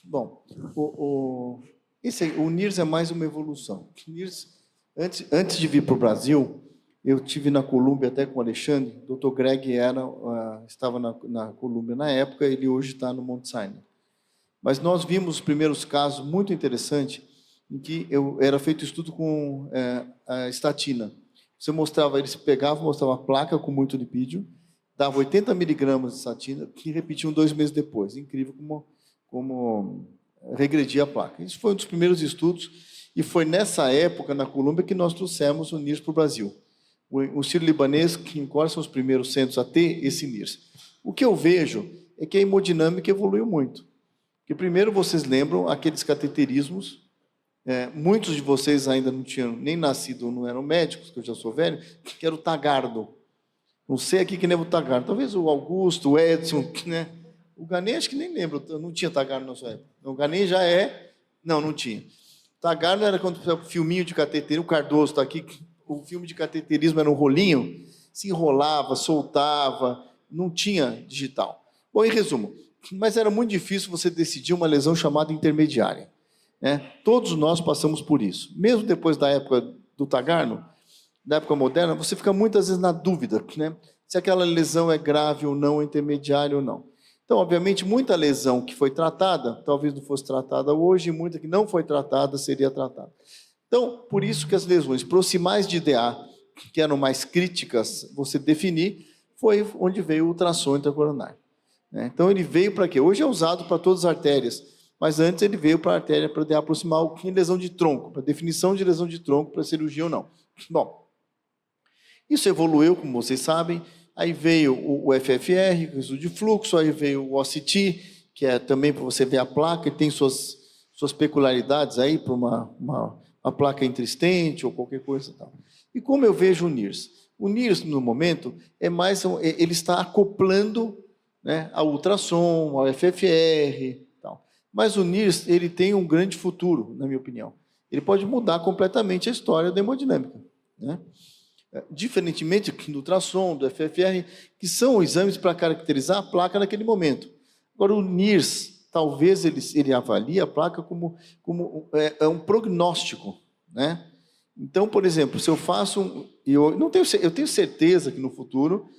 S2: Bom, o NIRS é mais uma evolução. O NIRS, antes de vir para o Brasil, Eu tive na Colômbia até com o Alexandre, o Dr. Greg estava na Colômbia na época, ele hoje está no Mount Sinai. Mas nós vimos os primeiros casos muito interessantes, em que era feito estudo com a estatina. Você mostrava, eles pegavam, mostravam a placa com muito lipídio, dava 80 miligramas de estatina, que repetiam 2 meses depois. Incrível como regredia a placa. Isso foi um dos primeiros estudos, e foi nessa época, na Colômbia, que nós trouxemos o NIRS para o Brasil. O sírio-libanês, que quais são os primeiros centros a ter esse NIRS. O que eu vejo é que a hemodinâmica evoluiu muito. Porque, primeiro, vocês lembram aqueles cateterismos, muitos de vocês ainda não tinham nem nascido ou não eram médicos, que eu já sou velho, que era o Tagardo. Não sei aqui quem lembra o Tagardo. Talvez o Augusto, o Edson, né? O Ganê, acho que nem lembro, não tinha Tagardo na sua época. O Ganê já é... Não tinha. Tagardo era quando o filminho de cateterismo, o Cardoso está aqui, o filme de cateterismo era um rolinho, se enrolava, soltava, não tinha digital. Bom, em resumo, mas era muito difícil você decidir uma lesão chamada intermediária. Né? Todos nós passamos por isso. Mesmo depois da época do Tagardo, da época moderna, você fica muitas vezes na dúvida, né? Se aquela lesão é grave ou não, intermediária ou não. Então, obviamente, muita lesão que foi tratada, talvez não fosse tratada hoje, e muita que não foi tratada, seria tratada. Então, por isso que as lesões proximais de DA, que eram mais críticas, você definir, foi onde veio o ultrassom intracoronário. Então, ele veio para quê? Hoje é usado para todas as artérias, mas antes ele veio para a artéria, para DA proximal, em lesão de tronco, para definição de lesão de tronco, para cirurgia ou não. Bom, isso evoluiu, como vocês sabem, aí veio o FFR, o estudo de fluxo, aí veio o OCT, que é também para você ver a placa, e tem suas peculiaridades aí para uma placa intristente ou qualquer coisa. Tal. E como eu vejo o NIRS? O NIRS, no momento, ele está acoplando, né, ao ultrassom, ao FFR. Tal. Mas o NIRS ele tem um grande futuro, na minha opinião. Ele pode mudar completamente a história da hemodinâmica. Né? Diferentemente do ultrassom, do FFR, que são exames para caracterizar a placa naquele momento. Agora, o NIRS, talvez ele avalie a placa como um prognóstico. Né? Então, por exemplo, se eu faço... eu tenho certeza que no futuro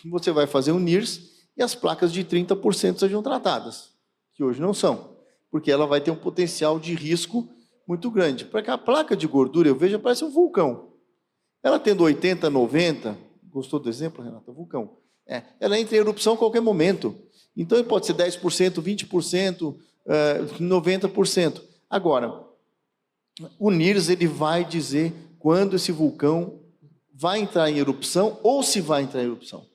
S2: você vai fazer um NIRS e as placas de 30% sejam tratadas, que hoje não são, porque ela vai ter um potencial de risco muito grande. Porque a placa de gordura, eu vejo, parece um vulcão. Ela tendo 80, 90, gostou do exemplo, Renata? Vulcão. Ela entra em erupção a qualquer momento. Então, pode ser 10%, 20%, 90%. Agora, o NIRS ele vai dizer quando esse vulcão vai entrar em erupção ou se vai entrar em erupção.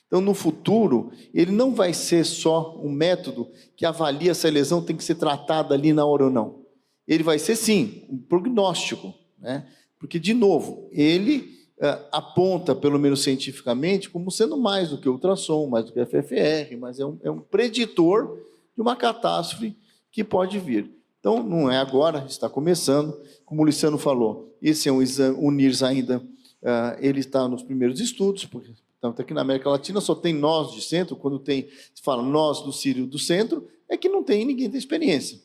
S2: Então, no futuro, ele não vai ser só um método que avalia se a lesão tem que ser tratada ali na hora ou não. Ele vai ser, sim, um prognóstico, né? Porque, de novo, ele aponta, pelo menos cientificamente, como sendo mais do que ultrassom, mais do que FFR, mas é um preditor de uma catástrofe que pode vir. Então, não é agora, está começando. Como o Luciano falou, esse é um exame, o NIRS ainda, ele está nos primeiros estudos, porque tanto aqui na América Latina só tem nós de centro, quando se fala nós do Sírio do centro, é que não tem ninguém tem experiência,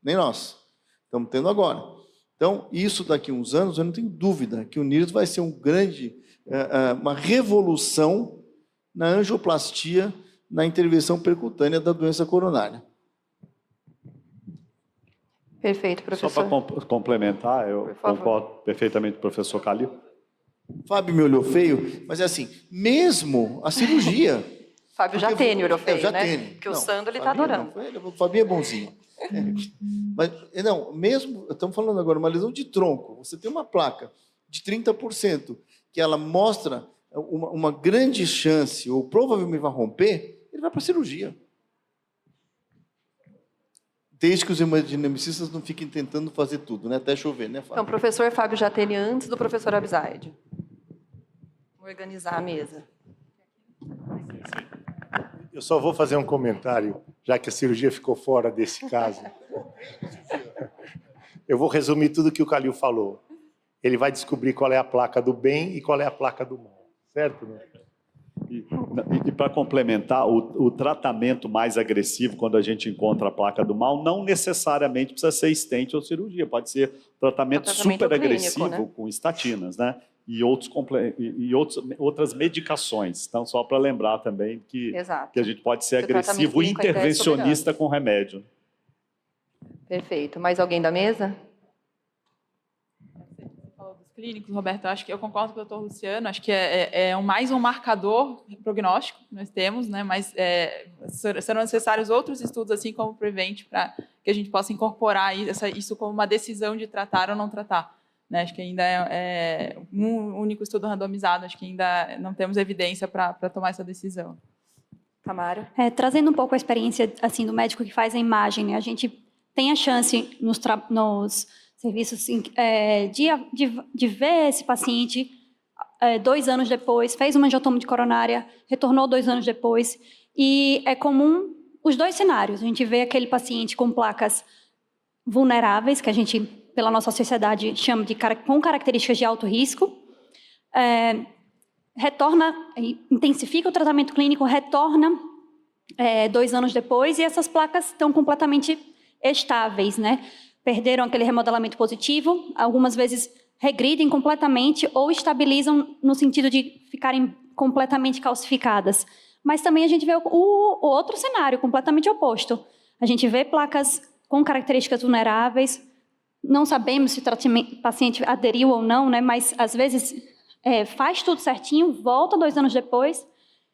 S2: nem nós. Estamos tendo agora. Então, isso daqui a uns anos, eu não tenho dúvida que o NIRS vai ser uma revolução na angioplastia, na intervenção percutânea da doença coronária.
S1: Perfeito, professor.
S8: Só para complementar, eu concordo perfeitamente com o professor Calil.
S2: Fábio me olhou feio, mas é assim, mesmo a cirurgia...
S1: Fábio já tem olhou feio,
S2: já
S1: né?
S2: tem.
S1: Porque o Sandro ele está adorando.
S2: O Fábio é bonzinho. Mas, não, mesmo, estamos falando agora, uma lesão de tronco, você tem uma placa de 30%, que ela mostra uma grande chance, ou provavelmente vai romper, ele vai para a cirurgia. Desde que os hemodinamicistas não fiquem tentando fazer tudo, né? Até chover, né, Fábio?
S1: Então, professor Fábio Jatene antes do professor Abzaide. Vou organizar a mesa.
S7: Eu só vou fazer um comentário, já que a cirurgia ficou fora desse caso. Eu vou resumir tudo que o Calil falou. Ele vai descobrir qual é a placa do bem e qual é a placa do mal, certo?
S8: E para complementar, o tratamento mais agressivo, quando a gente encontra a placa do mal, não necessariamente precisa ser stent ou cirurgia, pode ser tratamento super agressivo, né? Com estatinas, né? E outras medicações. Então, só para lembrar também que a gente pode ser agressivo e intervencionista com remédio.
S1: Perfeito. Mais alguém da mesa?
S4: Clínicos, Roberto, acho que eu concordo com o doutor Luciano, acho que mais um marcador prognóstico que nós temos, né? Mas serão necessários outros estudos, assim como o Prevent, para que a gente possa incorporar isso como uma decisão de tratar ou não tratar. Né? Acho que ainda é um único estudo randomizado, acho que ainda não temos evidência para tomar essa decisão.
S1: Tamara?
S3: Trazendo um pouco a experiência assim, do médico que faz a imagem, né? A gente tem a chance nos serviços assim, de ver esse paciente 2 anos depois, fez uma angiotomo de coronária, retornou 2 anos depois, e é comum os 2 cenários. A gente vê aquele paciente com placas vulneráveis, que a gente, pela nossa sociedade, chama com características de alto risco, retorna, intensifica o tratamento clínico, retorna 2 anos depois, e essas placas estão completamente estáveis, né? Perderam aquele remodelamento positivo, algumas vezes regridem completamente ou estabilizam no sentido de ficarem completamente calcificadas. Mas também a gente vê o outro cenário, completamente oposto. A gente vê placas com características vulneráveis, não sabemos se o paciente aderiu ou não, né? Mas às vezes faz tudo certinho, volta 2 anos depois,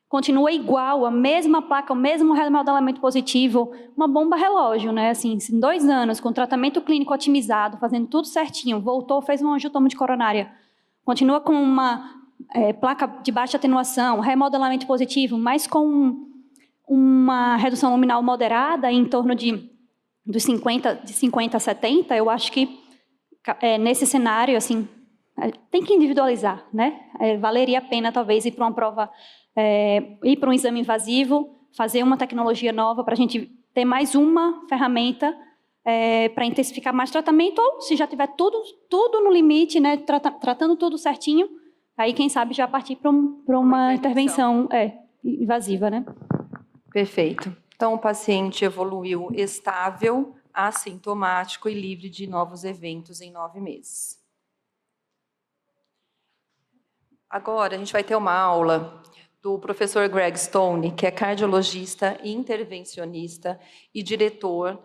S3: continua igual, a mesma placa, o mesmo remodelamento positivo, uma bomba relógio, né? Assim, em 2 anos, com tratamento clínico otimizado, fazendo tudo certinho, voltou, fez um angiotomo de coronária, continua com uma placa de baixa atenuação, remodelamento positivo, mas com uma redução luminal moderada, em torno de 50 a 70, eu acho que nesse cenário, assim, tem que individualizar, né? Valeria a pena, talvez, ir para uma prova, ir para um exame invasivo, fazer uma tecnologia nova para a gente ter mais uma ferramenta para intensificar mais tratamento, ou se já tiver tudo no limite, né, tratando tudo certinho, aí quem sabe já partir para uma intervenção invasiva, né?
S1: Perfeito. Então, o paciente evoluiu estável, assintomático e livre de novos eventos em 9 meses. Agora, a gente vai ter uma aula do professor Greg Stone, que é cardiologista e intervencionista e diretor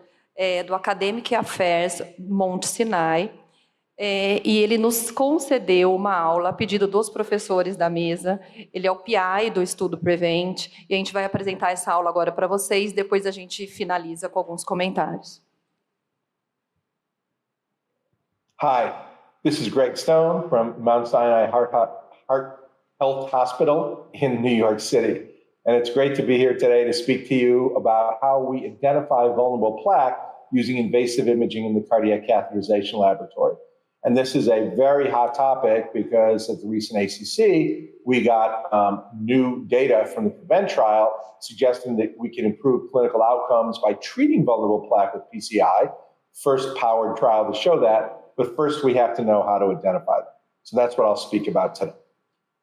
S1: do Academic Affairs Monte Sinai. E ele nos concedeu uma aula a pedido dos professores da mesa. Ele é o PI do estudo Prevent, e a gente vai apresentar essa aula agora para vocês, depois a gente finaliza com alguns comentários.
S9: Hi, this is Greg Stone from Mount Sinai Heart Health Hospital in New York City. And it's great to be here today to speak to you about how we identify vulnerable plaque using invasive imaging in the cardiac catheterization laboratory. And this is a very hot topic because at the recent ACC, we got new data from the PREVENT trial suggesting that we can improve clinical outcomes by treating vulnerable plaque with PCI, first powered trial to show that, but first we have to know how to identify them. So that's what I'll speak about today.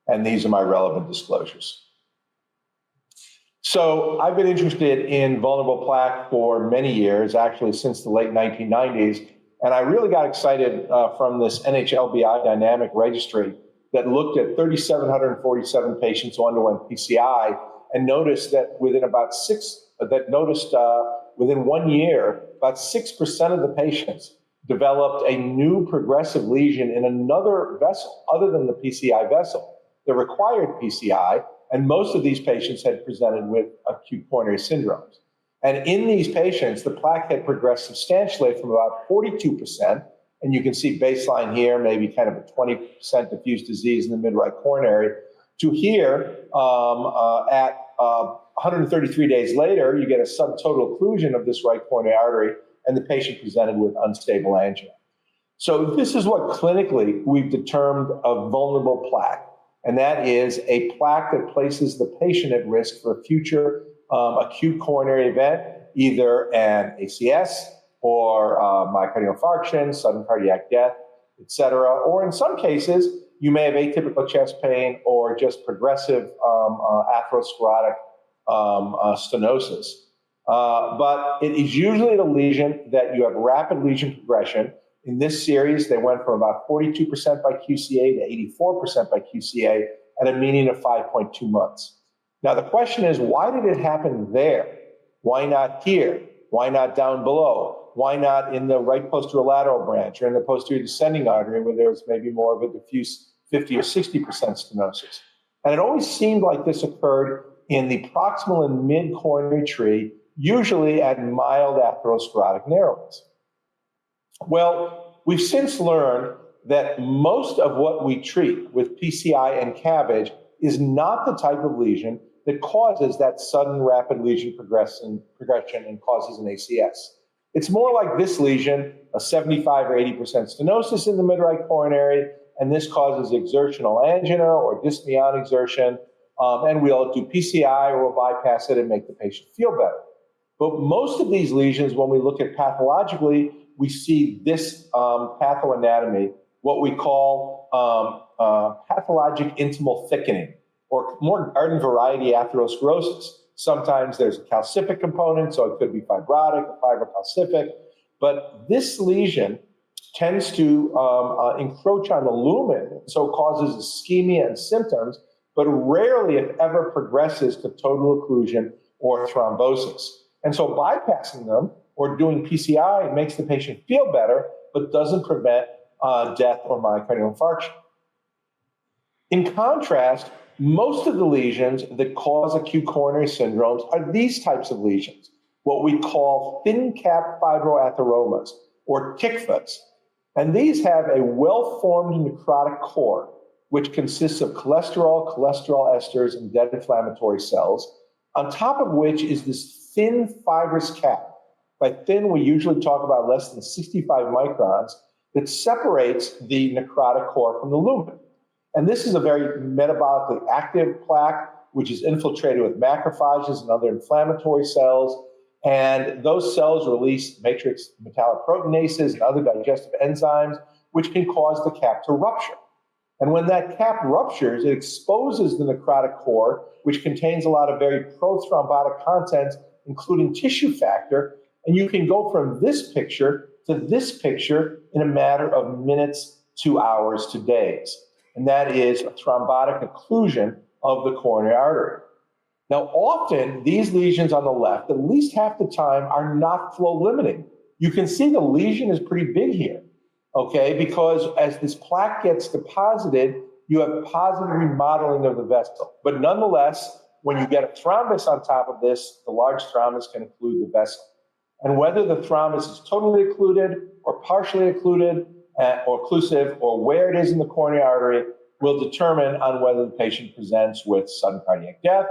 S9: And these are my relevant disclosures. So I've been interested in vulnerable plaque for many years, actually since the late 1990s. And I really got excited from this NHLBI dynamic registry that looked at 3,747 patients who underwent PCI and noticed that within within 1 year, about 6% of the patients developed a new progressive lesion in another vessel other than the PCI vessel that required PCI. And most of these patients had presented with acute coronary syndromes. And in these patients, the plaque had progressed substantially from about 42%, and you can see baseline here, maybe kind of a 20% diffuse disease in the mid-right coronary, to here at 133 days later, you get a subtotal occlusion of this right coronary artery, and the patient presented with unstable angina. So this is what clinically we've determined a vulnerable plaque, and that is a plaque that places the patient at risk for a future acute coronary event, either an ACS or myocardial infarction, sudden cardiac death, et cetera. Or in some cases, you may have atypical chest pain or just progressive atherosclerotic stenosis. But it is usually a lesion that you have rapid lesion progression. In this series, they went from about 42% by QCA to 84% by QCA at a median of 5.2 months. Now, the question is, why did it happen there? Why not here? Why not down below? Why not in the right posterolateral branch or in the posterior descending artery where there's maybe more of a diffuse 50 or 60% stenosis? And it always seemed like this occurred in the proximal and mid-coronary tree, usually at mild atherosclerotic narrowness. Well, we've since learned that most of what we treat with PCI and CABG is not the type of lesion that causes that sudden rapid lesion progression and causes an ACS. It's more like this lesion, a 75 or 80% stenosis in the mid-right coronary, and this causes exertional angina or dyspnea on exertion, and we'll do PCI or we'll bypass it and make the patient feel better. But most of these lesions, when we look at pathologically, we see this pathoanatomy, what we call pathologic intimal thickening, or more garden variety atherosclerosis. Sometimes there's a calcific component, so it could be fibrotic or fibrocalcific, but this lesion tends to encroach on the lumen, so causes ischemia and symptoms, but rarely, if ever, progresses to total occlusion or thrombosis. And so bypassing them or doing PCI makes the patient feel better, but doesn't prevent death or myocardial infarction. In contrast, most of the lesions that cause acute coronary syndromes are these types of lesions, what we call thin cap fibroatheromas, or TICFAs. And these have a well-formed necrotic core, which consists of cholesterol esters, and dead inflammatory cells, on top of which is this thin fibrous cap. By thin, we usually talk about less than 65 microns that separates the necrotic core from the lumen. And this is a very metabolically active plaque, which is infiltrated with macrophages and other inflammatory cells. And those cells release matrix metalloproteinases and other digestive enzymes, which can cause the cap to rupture. And when that cap ruptures, it exposes the necrotic core, which contains a lot of very prothrombotic content, including tissue factor. And you can go from this picture to this picture in a matter of minutes to hours to days. And that is a thrombotic occlusion of the coronary artery. Now, often these lesions on the left, at least half the time, are not flow limiting. You can see the lesion is pretty big here, okay? Because as this plaque gets deposited, you have positive remodeling of the vessel. But nonetheless, when you get a thrombus on top of this, the large thrombus can occlude the vessel. And whether the thrombus is totally occluded or partially occluded or occlusive, or where it is in the coronary artery, will determine on whether the patient presents with sudden cardiac death,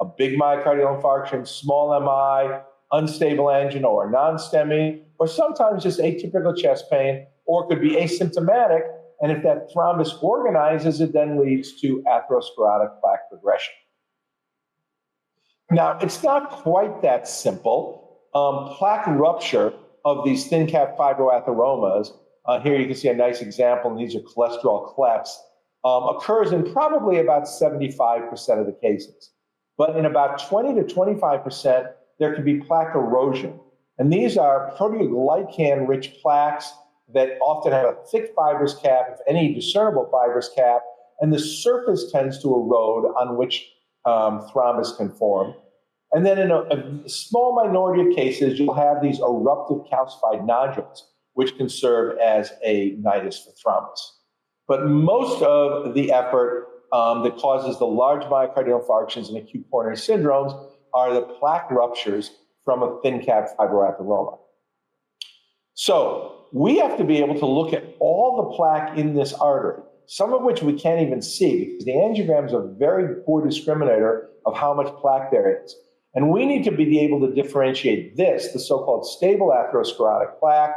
S9: a big myocardial infarction, small MI, unstable angina or non-STEMI, or sometimes just atypical chest pain, or it could be asymptomatic. And if that thrombus organizes, it then leads to atherosclerotic plaque progression. Now, it's not quite that simple. Plaque rupture of these thin cap fibroatheromas, here you can see a nice example, and these are cholesterol clefts, occurs in probably about 75% of the cases. But in about 20 to 25%, there can be plaque erosion. And these are proteoglycan-rich plaques that often have a thick fibrous cap, if any discernible fibrous cap, and the surface tends to erode on which thrombus can form. And then in a small minority of cases, you'll have these eruptive calcified nodules, which can serve as a nidus for thrombus. But most of the effort that causes the large myocardial infarctions and acute coronary syndromes are the plaque ruptures from a thin cap fibroatheroma. So we have to be able to look at all the plaque in this artery, some of which we can't even see because the angiogram is a very poor discriminator of how much plaque there is. And we need to be able to differentiate this, the so-called stable atherosclerotic plaque,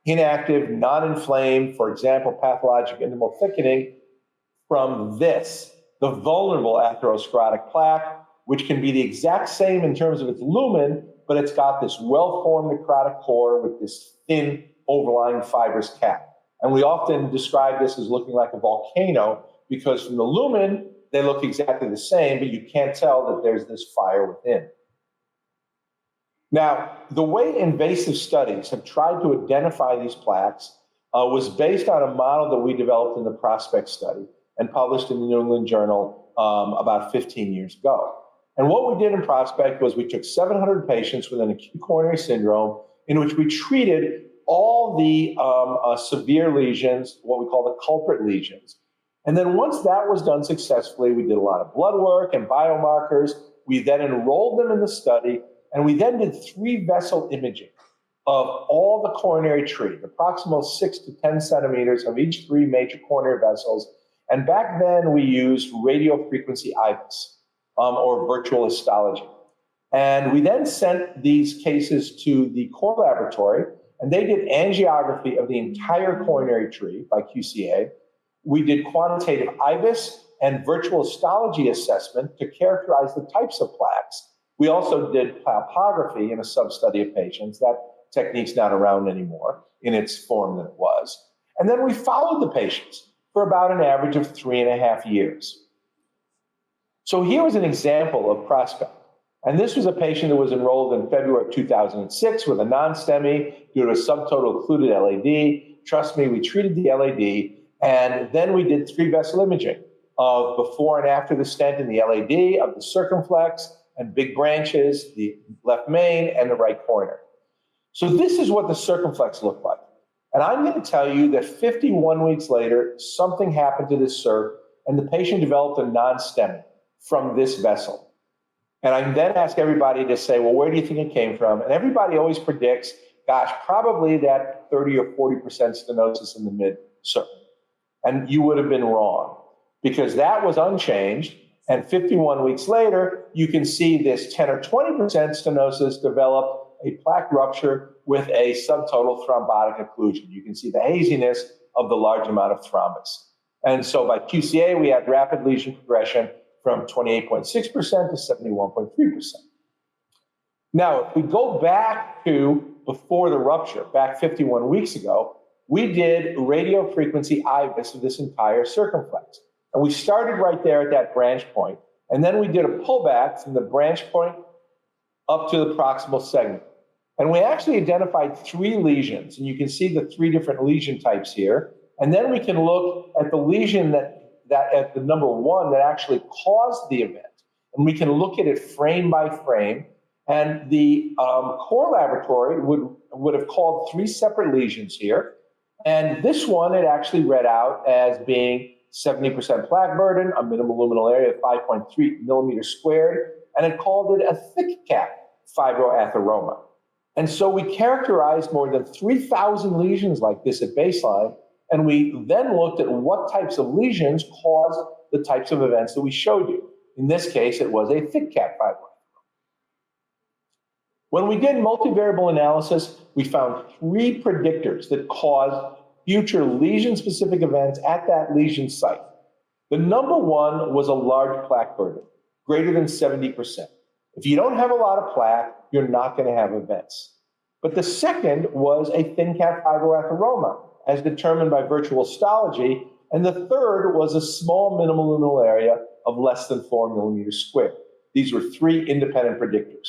S9: inactive, non-inflamed, for example, pathologic intimal thickening, from this, the vulnerable atherosclerotic plaque, which can be the exact same in terms of its lumen, but it's got this well-formed necrotic core with this thin overlying fibrous cap. And we often describe this as looking like a volcano because from the lumen, they look exactly the same, but you can't tell that there's this fire within. Now, the way invasive studies have tried to identify these plaques was based on a model that we developed in the Prospect study and published in the New England Journal about 15 years ago. And what we did in Prospect was we took 700 patients with an acute coronary syndrome in which we treated all the severe lesions, what we call the culprit lesions. And then once that was done successfully, we did a lot of blood work and biomarkers. We then enrolled them in the study, and we then did 3-vessel imaging of all the coronary tree, the proximal 6 to 10 centimeters of each 3 major coronary vessels. And back then we used radiofrequency IVUS, or virtual histology. And we then sent these cases to the core laboratory, and they did angiography of the entire coronary tree by QCA. We did quantitative IVUS and virtual histology assessment to characterize the types of plaques. We also did palpography in a sub-study of patients. That technique's not around anymore in its form that it was. And then we followed the patients for about an average of 3.5 years. So here was an example of Prospect. And this was a patient that was enrolled in February of 2006 with a non-STEMI due to a subtotal occluded LAD. Trust me, we treated the LAD, and then we did 3-vessel imaging of before and after the stent in the LAD, of the circumflex and big branches, the left main and the right coronary. So this is what the circumflex looked like. And I'm going to tell you that 51 weeks later, something happened to this circ, and the patient developed a non-STEMI from this vessel. And I then ask everybody to say, well, where do you think it came from? And everybody always predicts, gosh, probably that 30 or 40% stenosis in the mid-circ. And you would have been wrong, because that was unchanged. And 51 weeks later, you can see this 10 or 20% stenosis develop a plaque rupture with a subtotal thrombotic occlusion. You can see the haziness of the large amount of thrombus. And so by QCA, we had rapid lesion progression from 28.6% to 71.3%. Now, if we go back to before the rupture, back 51 weeks ago, we did radiofrequency IVUS of this entire circumflex. And we started right there at that branch point. And then we did a pullback from the branch point up to the proximal segment. And we actually identified 3 lesions. And you can see the 3 different lesion types here. And then we can look at the lesion that at the number 1 that actually caused the event. And we can look at it frame by frame. And the core laboratory would have called 3 separate lesions here. And this one, it actually read out as being 70% plaque burden, a minimal luminal area of 5.3 millimeters squared, and it called it a thick cap fibroatheroma. And so we characterized more than 3,000 lesions like this at baseline, and we then looked at what types of lesions caused the types of events that we showed you. In this case, it was a thick cap fibroatheroma. When we did multivariable analysis, we found 3 predictors that caused future lesion-specific events at that lesion site. The number 1 was a large plaque burden, greater than 70%. If you don't have a lot of plaque, you're not going to have events. But the second was a thin cap fibroatheroma, as determined by virtual histology, and the third was a small minimal luminal area of less than 4 millimeters squared. These were 3 independent predictors.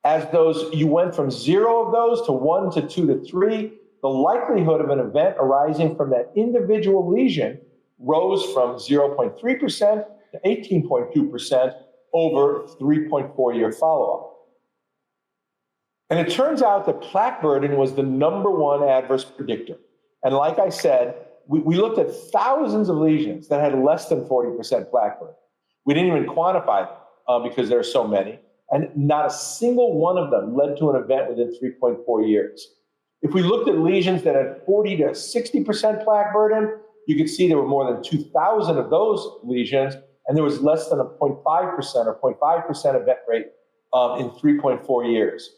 S9: As you went from 0 of those to 1 to 2 to 3, the likelihood of an event arising from that individual lesion rose from 0.3% to 18.2% over 3.4-year follow-up. And it turns out that plaque burden was the number 1 adverse predictor. And like I said, we looked at thousands of lesions that had less than 40% plaque burden. We didn't even quantify them because there are so many. And not a single one of them led to an event within 3.4 years. If we looked at lesions that had 40 to 60% plaque burden, you could see there were more than 2,000 of those lesions, and there was less than a 0.5% or 0.5% event rate in 3.4 years.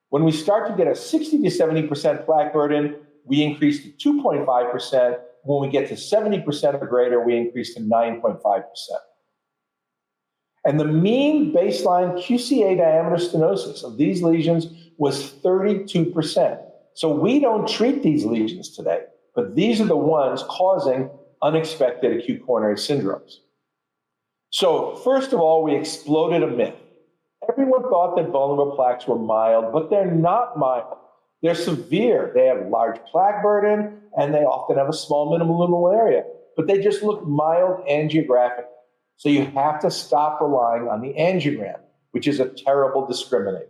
S9: When we start to get a 60 to 70% plaque burden, we increase to 2.5%. When we get to 70% or greater, we increase to 9.5%. And the mean baseline QCA diameter stenosis of these lesions was 32%. So we don't treat these lesions today, but these are the ones causing unexpected acute coronary syndromes. So first of all, we exploded a myth. Everyone thought that vulnerable plaques were mild, but they're not mild. They're severe. They have large plaque burden, and they often have a small minimal luminal area, but they just look mild angiographic. So you have to stop relying on the angiogram, which is a terrible discriminator.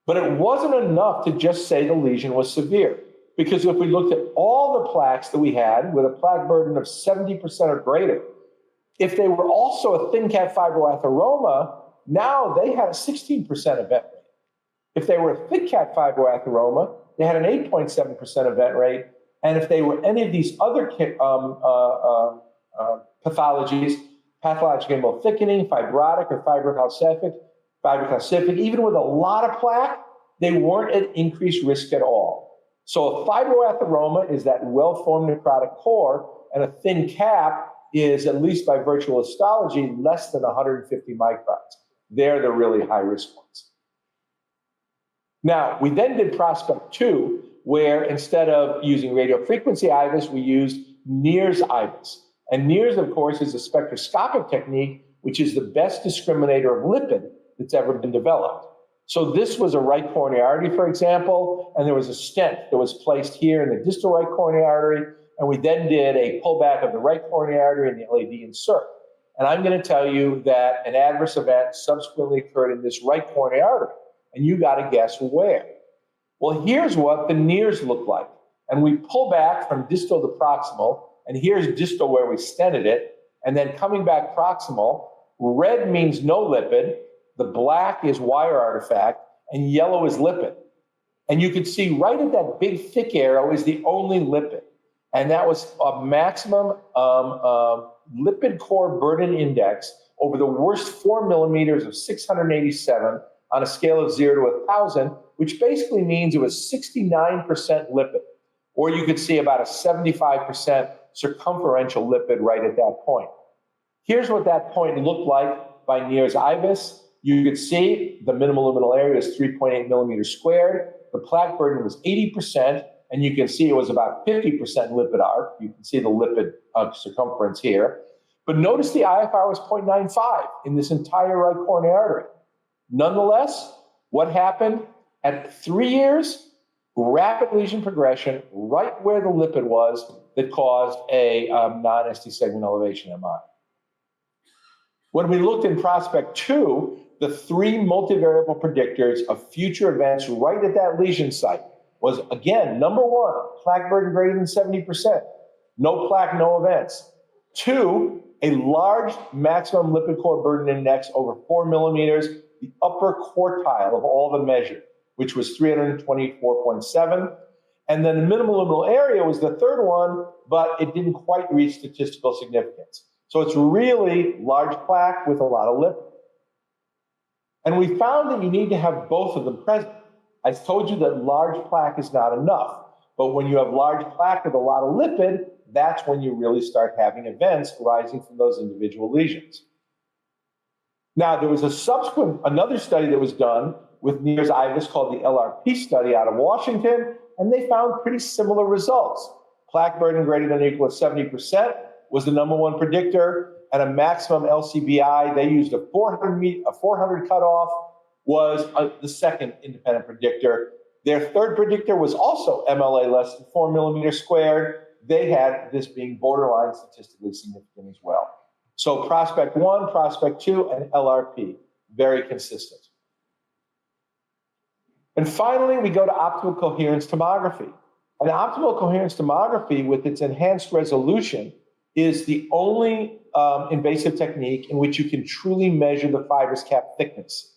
S9: But it wasn't enough to just say the lesion was severe, because if we looked at all the plaques that we had with a plaque burden of 70% or greater, if they were also a thin cap fibroatheroma, now they had a 16% event rate. If they were a thick cap fibroatheroma, they had an 8.7% event rate. And if they were any of these other pathologies, pathologic involved thickening, fibrotic or fibrocalcific, even with a lot of plaque, they weren't at increased risk at all. So a fibroatheroma is that well-formed necrotic core, and a thin cap is, at least by virtual histology, less than 150 microns. They're the really high-risk ones. Now, we then did Prospect 2, where instead of using radiofrequency IVUS, we used NIRS IVUS. And NIRS, of course, is a spectroscopic technique, which is the best discriminator of lipid that's ever been developed. So this was a right coronary artery, for example, and there was a stent that was placed here in the distal right coronary artery, and we then did a pullback of the right coronary artery and the LAD insert. And I'm going to tell you that an adverse event subsequently occurred in this right coronary artery, and you got to guess where. Well, here's what the NIRS look like. And we pull back from distal to proximal, and here's distal where we stented it, and then coming back proximal. Red means no lipid, the black is wire artifact, and yellow is lipid. And you can see right at that big thick arrow is the only lipid. And that was a maximum lipid core burden index over the worst 4 millimeters of 687 on a scale of 0 to 1,000, which basically means it was 69% lipid. Or you could see about a 75% circumferential lipid right at that point. Here's what that point looked like by NIRS IVUS. You could see the minimal luminal area is 3.8 millimeters squared. The plaque burden was 80%, and you can see it was about 50% lipid arc. You can see the lipid circumference here. But notice the IFR was 0.95 in this entire right coronary artery. Nonetheless, what happened at 3 years? Rapid lesion progression right where the lipid was that caused a non-ST segment elevation MI. When we looked in Prospect 2, the 3 multivariable predictors of future events right at that lesion site was, again, number 1, plaque burden greater than 70%. No plaque, no events. 2, a large maximum lipid core burden index over 4 millimeters, the upper quartile of all the measured, which was 324.7. And then the minimal luminal area was the third one, but it didn't quite reach statistical significance. So it's really large plaque with a lot of lipid. And we found that you need to have both of them present. I told you that large plaque is not enough, but when you have large plaque with a lot of lipid, that's when you really start having events arising from those individual lesions. Now, there was another study that was done with NIRS IVUS called the LRP study out of Washington, and they found pretty similar results. Plaque burden greater than or equal to 70% was the number 1 predictor, and a maximum LCBI, they used a 400 cutoff, was the second independent predictor. Their third predictor was also MLA less than 4 millimeters squared. They had this being borderline statistically significant as well. So Prospect 1, Prospect 2, and LRP, very consistent. And finally, we go to optical coherence tomography. And optical coherence tomography, with its enhanced resolution, is the only invasive technique in which you can truly measure the fibrous cap thickness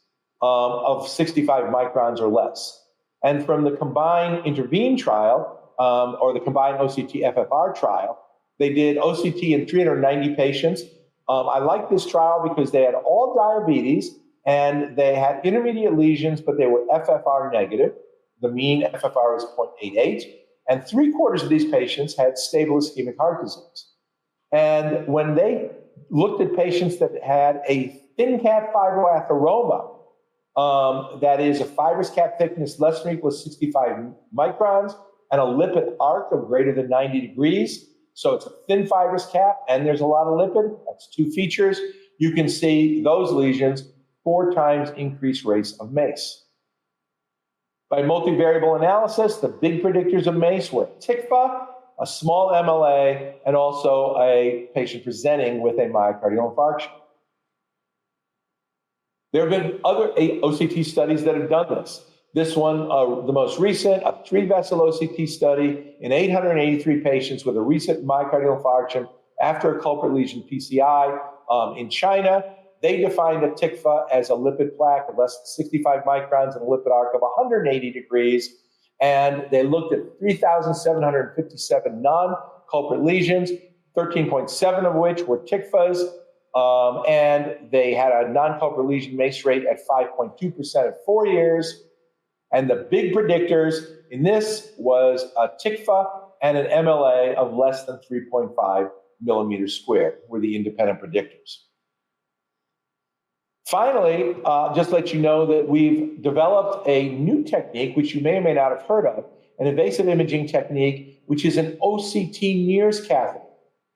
S9: of 65 microns or less. And from the combined INTERVENE trial, or the combined OCT-FFR trial, they did OCT in 390 patients. I like this trial because they had all diabetes, and they had intermediate lesions, but they were FFR negative. The mean FFR was 0.88, and 3/4 of these patients had stable ischemic heart disease. And when they looked at patients that had a thin cap fibroatheroma, that is a fibrous cap thickness less than or equal to 65 microns, and a lipid arc of greater than 90 degrees, So it's a thin fibrous cap, and there's a lot of lipid. That's two features. You can see those lesions 4 times increased rates of MACE. By multivariable analysis, the big predictors of MACE were TICFA, a small MLA, and also a patient presenting with a myocardial infarction. There have been other OCT studies that have done this. This one, the most recent, a 3-vessel OCT study in 883 patients with a recent myocardial infarction after a culprit lesion PCI in China. They defined a TICFA as a lipid plaque of less than 65 microns and a lipid arc of 180 degrees. And they looked at 3,757 non-culprit lesions, 13.7 of which were TICFAs. And they had a non-culprit lesion MACE rate at 5.2% at 4 years. And the big predictors in this was a TICFA and an MLA of less than 3.5 millimeters squared were the independent predictors. Finally, just let you know that we've developed a new technique, which you may or may not have heard of, an invasive imaging technique, which is an OCT NIRS catheter.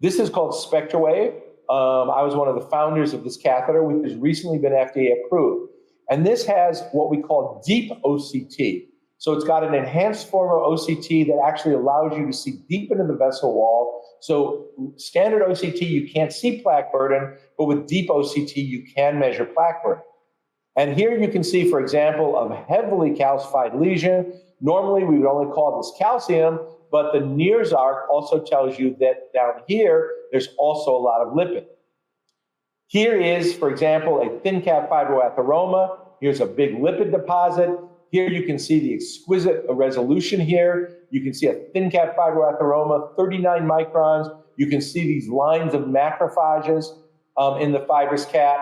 S9: This is called SpectraWave. I was one of the founders of this catheter, which has recently been FDA approved. And this has what we call deep OCT. So it's got an enhanced form of OCT that actually allows you to see deep into the vessel wall. So standard OCT, you can't see plaque burden, but with deep OCT, you can measure plaque burden. And here you can see, for example, a heavily calcified lesion. Normally, we would only call this calcium, but the NIRS arc also tells you that down here, there's also a lot of lipid. Here is, for example, a thin cap fibroatheroma. Here's a big lipid deposit. Here you can see the exquisite resolution here. You can see a thin cap fibroatheroma, 39 microns. You can see these lines of macrophages in the fibrous cap.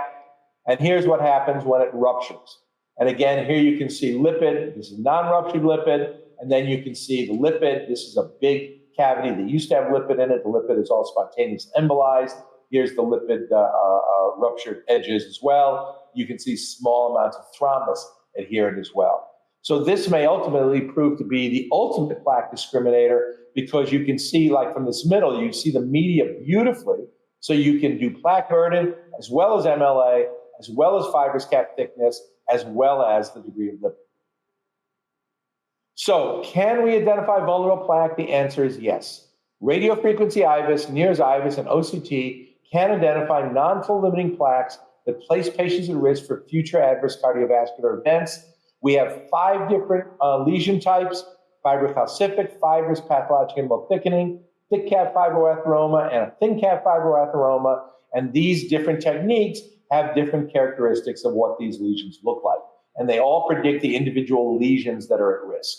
S9: And here's what happens when it ruptures. And again, here you can see lipid. This is non-ruptured lipid. And then you can see the lipid. This is a big cavity that used to have lipid in it. The lipid is all spontaneous embolized. Here's the lipid ruptured edges as well. You can see small amounts of thrombus adherent as well. So this may ultimately prove to be the ultimate plaque discriminator because you can see, like from this middle, you see the media beautifully. So you can do plaque burden as well as MLA, as well as fibrous cap thickness, as well as the degree of lipid. So can we identify vulnerable plaque? The answer is yes. Radiofrequency IVUS, NIRS IVUS, and OCT can identify non-full limiting plaques that place patients at risk for future adverse cardiovascular events. We have 5 different lesion types: fibrocalcific, fibrous, pathologic involved thickening, thick cap fibroatheroma, and a thin cap fibroatheroma. And these different techniques have different characteristics of what these lesions look like. And they all predict the individual lesions that are at risk.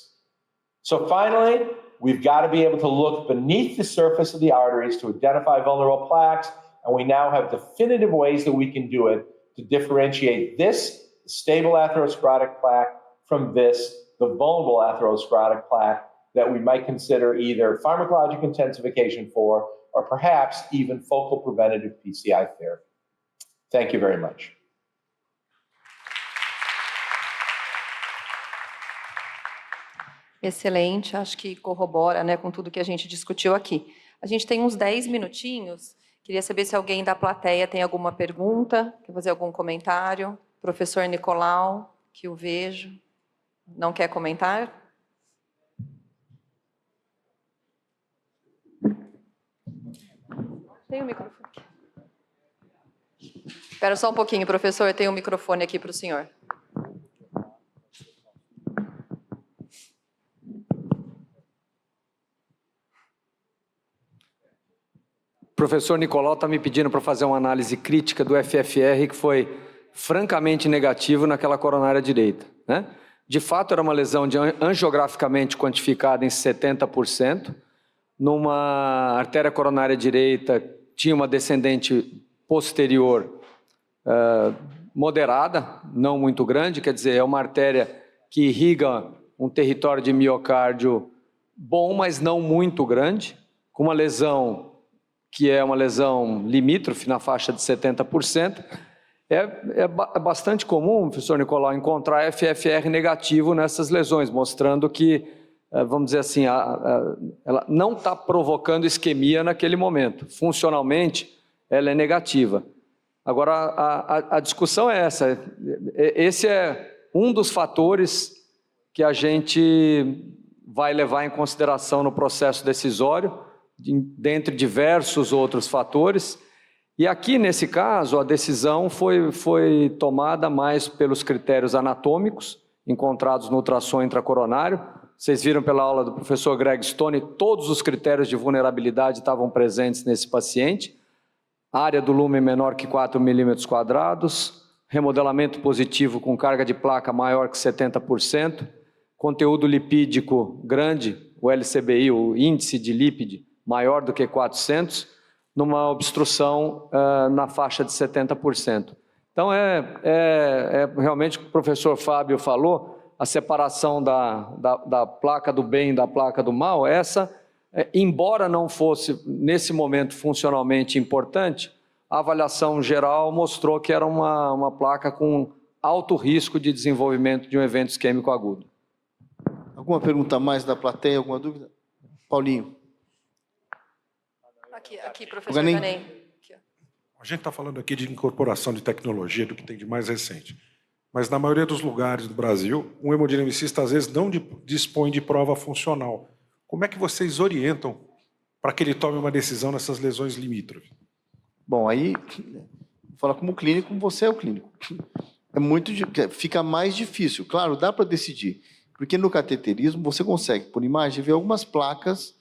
S9: So finally, we've got to be able to look beneath the surface of the arteries to identify vulnerable plaques. And we now have definitive ways that we can do it to differentiate this, the stable atherosclerotic plaque, from this, the vulnerable atherosclerotic plaque that we might consider either pharmacologic intensification for, or perhaps even focal preventative PCI therapy. Thank you very much.
S1: Excelente, acho que corrobora, né, com tudo que a gente discutiu aqui. A gente tem uns 10 minutinhos. Queria saber se alguém da plateia tem alguma pergunta, quer fazer algum comentário. Professor Nicolau, que eu vejo, não quer comentar? Tem o microfone. Espera só um pouquinho, professor, tem um microfone aqui para o senhor.
S5: O professor Nicolau está me pedindo para fazer uma análise crítica do FFR, que foi francamente negativo naquela coronária direita, né? De fato, era uma lesão angiograficamente quantificada em 70%, numa artéria coronária direita, tinha uma descendente posterior moderada, não muito grande, quer dizer, é uma artéria que irriga um território de miocárdio bom, mas não muito grande, com uma lesão que é uma lesão limítrofe na faixa de 70%. É bastante comum, professor Nicolau, encontrar FFR negativo nessas lesões, mostrando que vamos dizer assim, ela não está provocando isquemia naquele momento. Funcionalmente, ela é negativa. Agora, a discussão é essa. Esse é um dos fatores que a gente vai levar em consideração no processo decisório, dentre diversos outros fatores. E aqui, nesse caso, a decisão foi tomada mais pelos critérios anatômicos, encontrados no ultrassom intracoronário. Vocês viram pela aula do professor Greg Stone, todos os critérios de vulnerabilidade estavam presentes nesse paciente. Área do lumen menor que 4 milímetros quadrados, remodelamento positivo com carga de placa maior que 70%, conteúdo lipídico grande, o LCBI, o índice de lípide, maior do que 400, numa obstrução na faixa de 70%. Então, realmente o que o professor Fábio falou, a separação da placa do bem da placa do mal, embora não fosse, nesse momento, funcionalmente importante, a avaliação geral mostrou que era uma placa com alto risco de desenvolvimento de um evento isquêmico agudo.
S2: Alguma pergunta a mais da plateia? Alguma dúvida? Paulinho.
S1: Aqui professor Ganem.
S10: A gente está falando aqui de incorporação de tecnologia, do que tem de mais recente. Mas, na maioria dos lugares do Brasil, um hemodinamicista, às vezes, não dispõe de prova funcional. Como é que vocês orientam para que ele tome uma decisão nessas lesões limítrofes?
S2: Bom, aí, vou falar como clínico, você é o clínico. Fica mais difícil. Claro, dá para decidir, porque no cateterismo você consegue, por imagem, ver algumas placas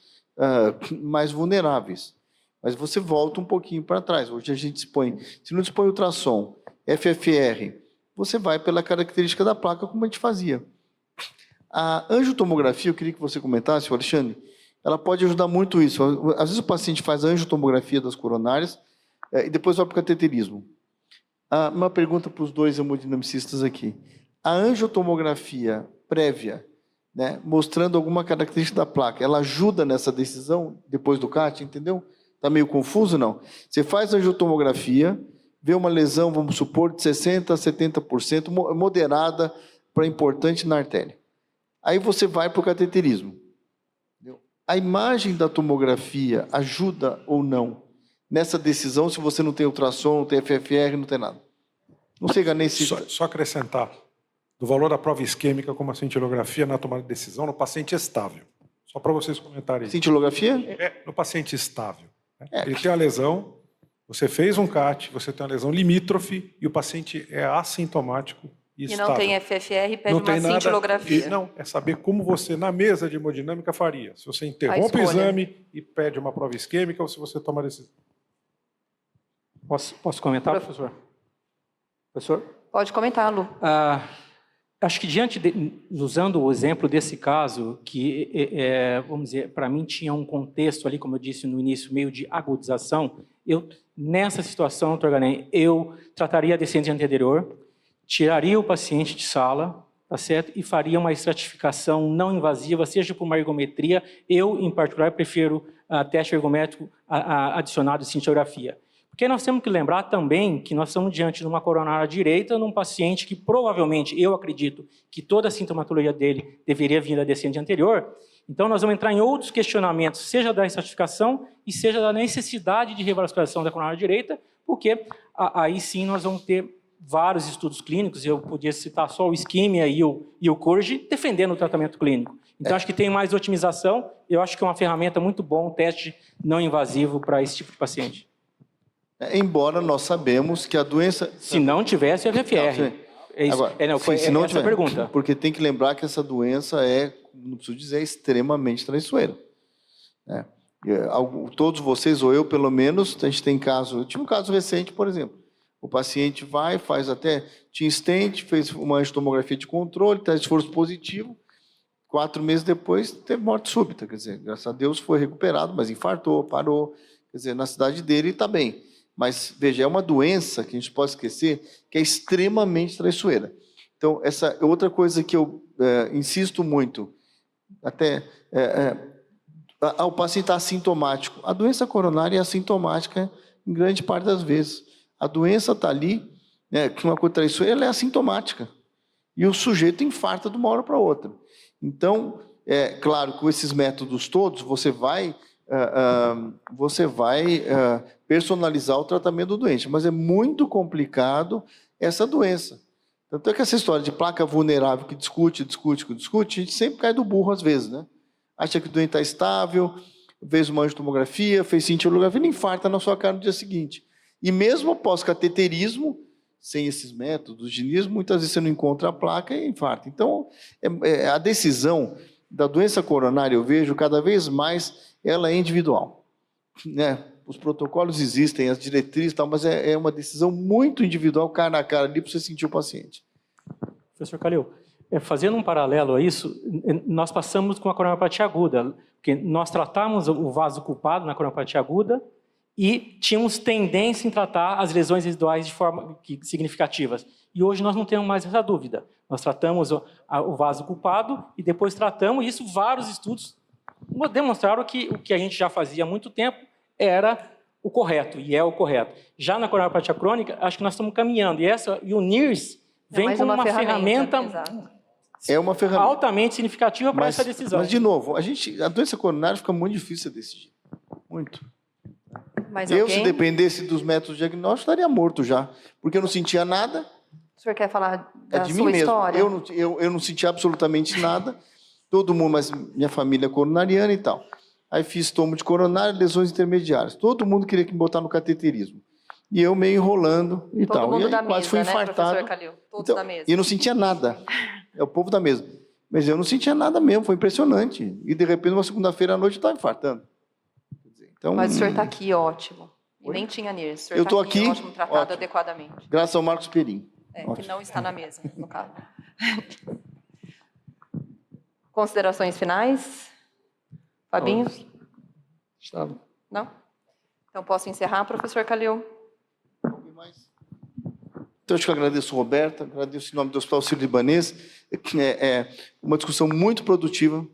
S2: mais vulneráveis. Mas você volta um pouquinho para trás. Hoje a gente se não dispõe ultrassom, FFR, você vai pela característica da placa, como a gente fazia. A angiotomografia, eu queria que você comentasse, Alexandre, ela pode ajudar muito isso. Às vezes o paciente faz a angiotomografia das coronárias e depois vai para o cateterismo. Uma pergunta para os dois hemodinamicistas aqui. A angiotomografia prévia, né, mostrando alguma característica da placa, ela ajuda nessa decisão depois do CAT, entendeu? Está meio confuso, não? Você faz a angiotomografia, vê uma lesão, vamos supor, de 60% a 70%, moderada para importante na artéria. Aí você vai para o cateterismo. A imagem da tomografia ajuda ou não nessa decisão se você não tem ultrassom, não tem FFR, não tem nada? Não sei, Ganem, se...
S10: Só acrescentar, do valor da prova isquêmica como a cintilografia na tomada de decisão no paciente estável. Só para vocês comentarem isso.
S2: Cintilografia?
S10: No paciente estável. Ele tem a lesão, você fez um CAT, você tem uma lesão limítrofe e o paciente é assintomático e estável.
S1: E não tem FFR, pede
S10: não tem
S1: uma cintilografia.
S10: Não, é saber como você, na mesa de hemodinâmica, faria. Se você interrompe o exame e pede uma prova isquêmica ou se você toma a decisão.
S6: Posso comentar, professor? Professor?
S1: Pode comentar, Lu.
S6: Acho que usando o exemplo desse caso, que, vamos dizer, para mim tinha um contexto ali, como eu disse no início, meio de agudização, nessa situação, doutor Ganem, eu trataria a descendente anterior, tiraria o paciente de sala, tá certo? E faria uma estratificação não invasiva, seja por uma ergometria, eu, em particular, prefiro teste ergométrico adicionado de cintilografia. Porque nós temos que lembrar também que nós estamos diante de uma coronária direita num paciente que provavelmente, eu acredito, que toda a sintomatologia dele deveria vir da descendente anterior. Então nós vamos entrar em outros questionamentos, seja da estratificação e seja da necessidade de revascularização da coronária direita, porque aí sim nós vamos ter vários estudos clínicos, eu podia citar só o Isquímia e o CURGE, defendendo o tratamento clínico. Então acho que tem mais otimização, eu acho que é uma ferramenta muito boa, um teste não invasivo para esse tipo de paciente.
S2: Embora nós sabemos que a doença...
S6: Se não tivesse FFR.
S2: Se não
S6: essa
S2: tiver,
S6: pergunta.
S2: Porque tem que lembrar que essa doença não preciso dizer, extremamente traiçoeira. Todos vocês, ou eu pelo menos, a gente tem caso... Eu tive um caso recente, por exemplo. O paciente faz até... Tinha stent, fez uma angiotomografia de controle, teste de esforço positivo. 4 meses depois, teve morte súbita. Quer dizer, graças a Deus foi recuperado, mas infartou, parou. Quer dizer, na cidade dele está bem. Mas, veja, é uma doença que a gente pode esquecer, que é extremamente traiçoeira. Então, essa é outra coisa que eu insisto muito. O paciente está assintomático. A doença coronária é assintomática em grande parte das vezes. A doença está ali, com uma coisa traiçoeira, ela é assintomática. E o sujeito infarta de uma hora para outra. Então, Claro, com esses métodos todos, você vai personalizar o tratamento do doente, mas é muito complicado essa doença. Tanto é que essa história de placa vulnerável que discute, a gente sempre cai do burro às vezes, né? Acha que o doente está estável, fez uma angiotomografia, fez cintilografia, ele infarta na sua cara no dia seguinte. E mesmo após cateterismo, sem esses métodos de ginismo, muitas vezes você não encontra a placa e infarta. Então, a decisão da doença coronária, eu vejo cada vez mais, ela é individual, né? Os protocolos existem, as diretrizes e tal, mas é uma decisão muito individual, cara a cara, ali, para você sentir o paciente.
S6: Professor Calil, fazendo um paralelo a isso, nós passamos com a coronariopatia aguda, porque nós tratamos o vaso culpado na coronariopatia aguda e tínhamos tendência em tratar as lesões residuais de forma significativas. E hoje nós não temos mais essa dúvida. Nós tratamos o vaso culpado e depois tratamos, e isso vários estudos demonstraram que o que a gente já fazia há muito tempo era o correto, e é o correto. Já na coronariopatia crônica, acho que nós estamos caminhando, e o NIRS vem como uma ferramenta altamente significativa para essa decisão.
S2: Mas, de novo, a doença coronária fica muito difícil de decidir. Muito. Se dependesse dos métodos diagnósticos, estaria morto já, porque eu não sentia nada.
S1: O senhor quer falar da
S2: de
S1: sua
S2: mim mesmo.
S1: história?
S2: Eu não sentia absolutamente nada, todo mundo, mas minha família é coronariana e tal. Aí fiz tomo de coronário, lesões intermediárias. Todo mundo queria que me botar no cateterismo. E eu meio enrolando e tal.
S1: Todo mundo
S2: e aí
S1: da
S2: quase
S1: mesa,
S2: fui
S1: né,
S2: infartado.
S1: professor Calil? Todos da mesa.
S2: E eu não sentia nada. É o povo da mesa. Mas eu não sentia nada mesmo, foi impressionante. E de repente, uma segunda-feira à noite, eu estava infartando. Então,
S1: Mas o senhor está aqui, ótimo. E nem tinha NIRS. O senhor
S2: eu estou
S1: aqui,
S2: aqui,
S1: ótimo, tratado
S2: ótimo.
S1: adequadamente.
S2: Graças ao Marcos Perim.
S1: Que não está na mesa, no caso. Considerações finais? Fabinho? Não? Então posso encerrar, professor Calil?
S2: Então, acho que eu agradeço, Roberta, agradeço em nome do Hospital Sírio-Libanês. É uma discussão muito produtiva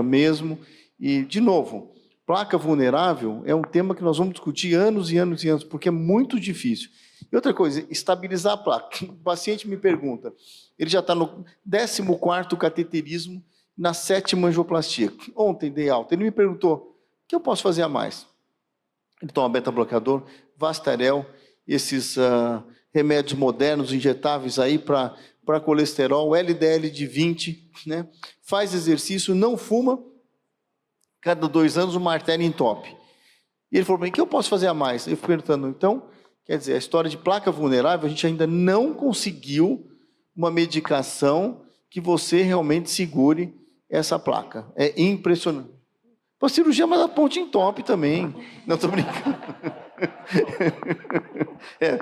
S2: mesmo. E, de novo, placa vulnerável é um tema que nós vamos discutir anos e anos e anos, porque é muito difícil. E outra coisa, estabilizar a placa. O paciente me pergunta, ele já está no 14º cateterismo, na 7ª angioplastia. Ontem dei alta. Ele me perguntou, o que eu posso fazer a mais? Ele toma beta-bloqueador, Vastarel, esses remédios modernos, injetáveis aí para colesterol, LDL de 20, né? Faz exercício, não fuma, cada 2 anos uma artéria entope. E ele falou para mim, o que eu posso fazer a mais? Eu fui perguntando, então, quer dizer, a história de placa vulnerável, a gente ainda não conseguiu uma medicação que você realmente segure essa placa. É impressionante. Para cirurgia, mas a ponte entope também. Não, estou brincando.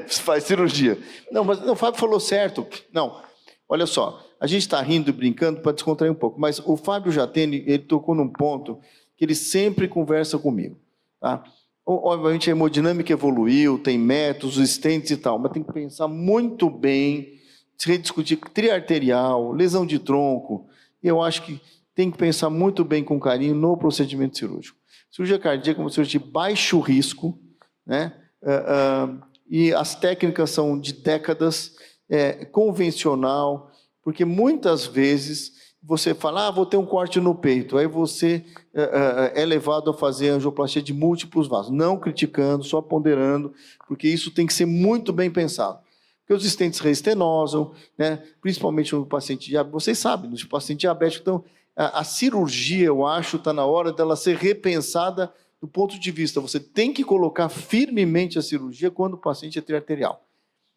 S2: Faz cirurgia. Não, mas o Fábio falou certo. Não, olha só, a gente está rindo e brincando para descontrair um pouco, mas o Fábio Jatene, ele tocou num ponto que ele sempre conversa comigo. Tá? Obviamente a hemodinâmica evoluiu, tem métodos, stents e tal, mas tem que pensar muito bem, se rediscutir triarterial, lesão de tronco. Eu acho que tem que pensar muito bem com carinho no procedimento cirúrgico. Cirurgia cardíaca é uma cirurgia de baixo risco, né? E as técnicas são de décadas, convencional, porque muitas vezes você fala, vou ter um corte no peito, aí você é levado a fazer angioplastia de múltiplos vasos, não criticando, só ponderando, porque isso tem que ser muito bem pensado. Porque os stents reestenosam, né? Principalmente no paciente diabético, vocês sabem, no paciente diabético, então, a cirurgia, eu acho, está na hora dela ser repensada do ponto de vista, você tem que colocar firmemente a cirurgia quando o paciente é triarterial.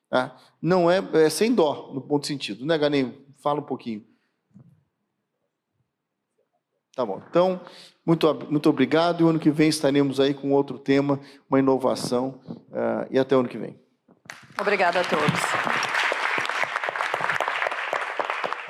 S2: Tá? Não é sem dó, no ponto de sentido. Né, Ganem? Fala um pouquinho. Tá bom. Então, muito obrigado. E o ano que vem estaremos aí com outro tema, uma inovação. E até o ano que vem.
S1: Obrigada a todos.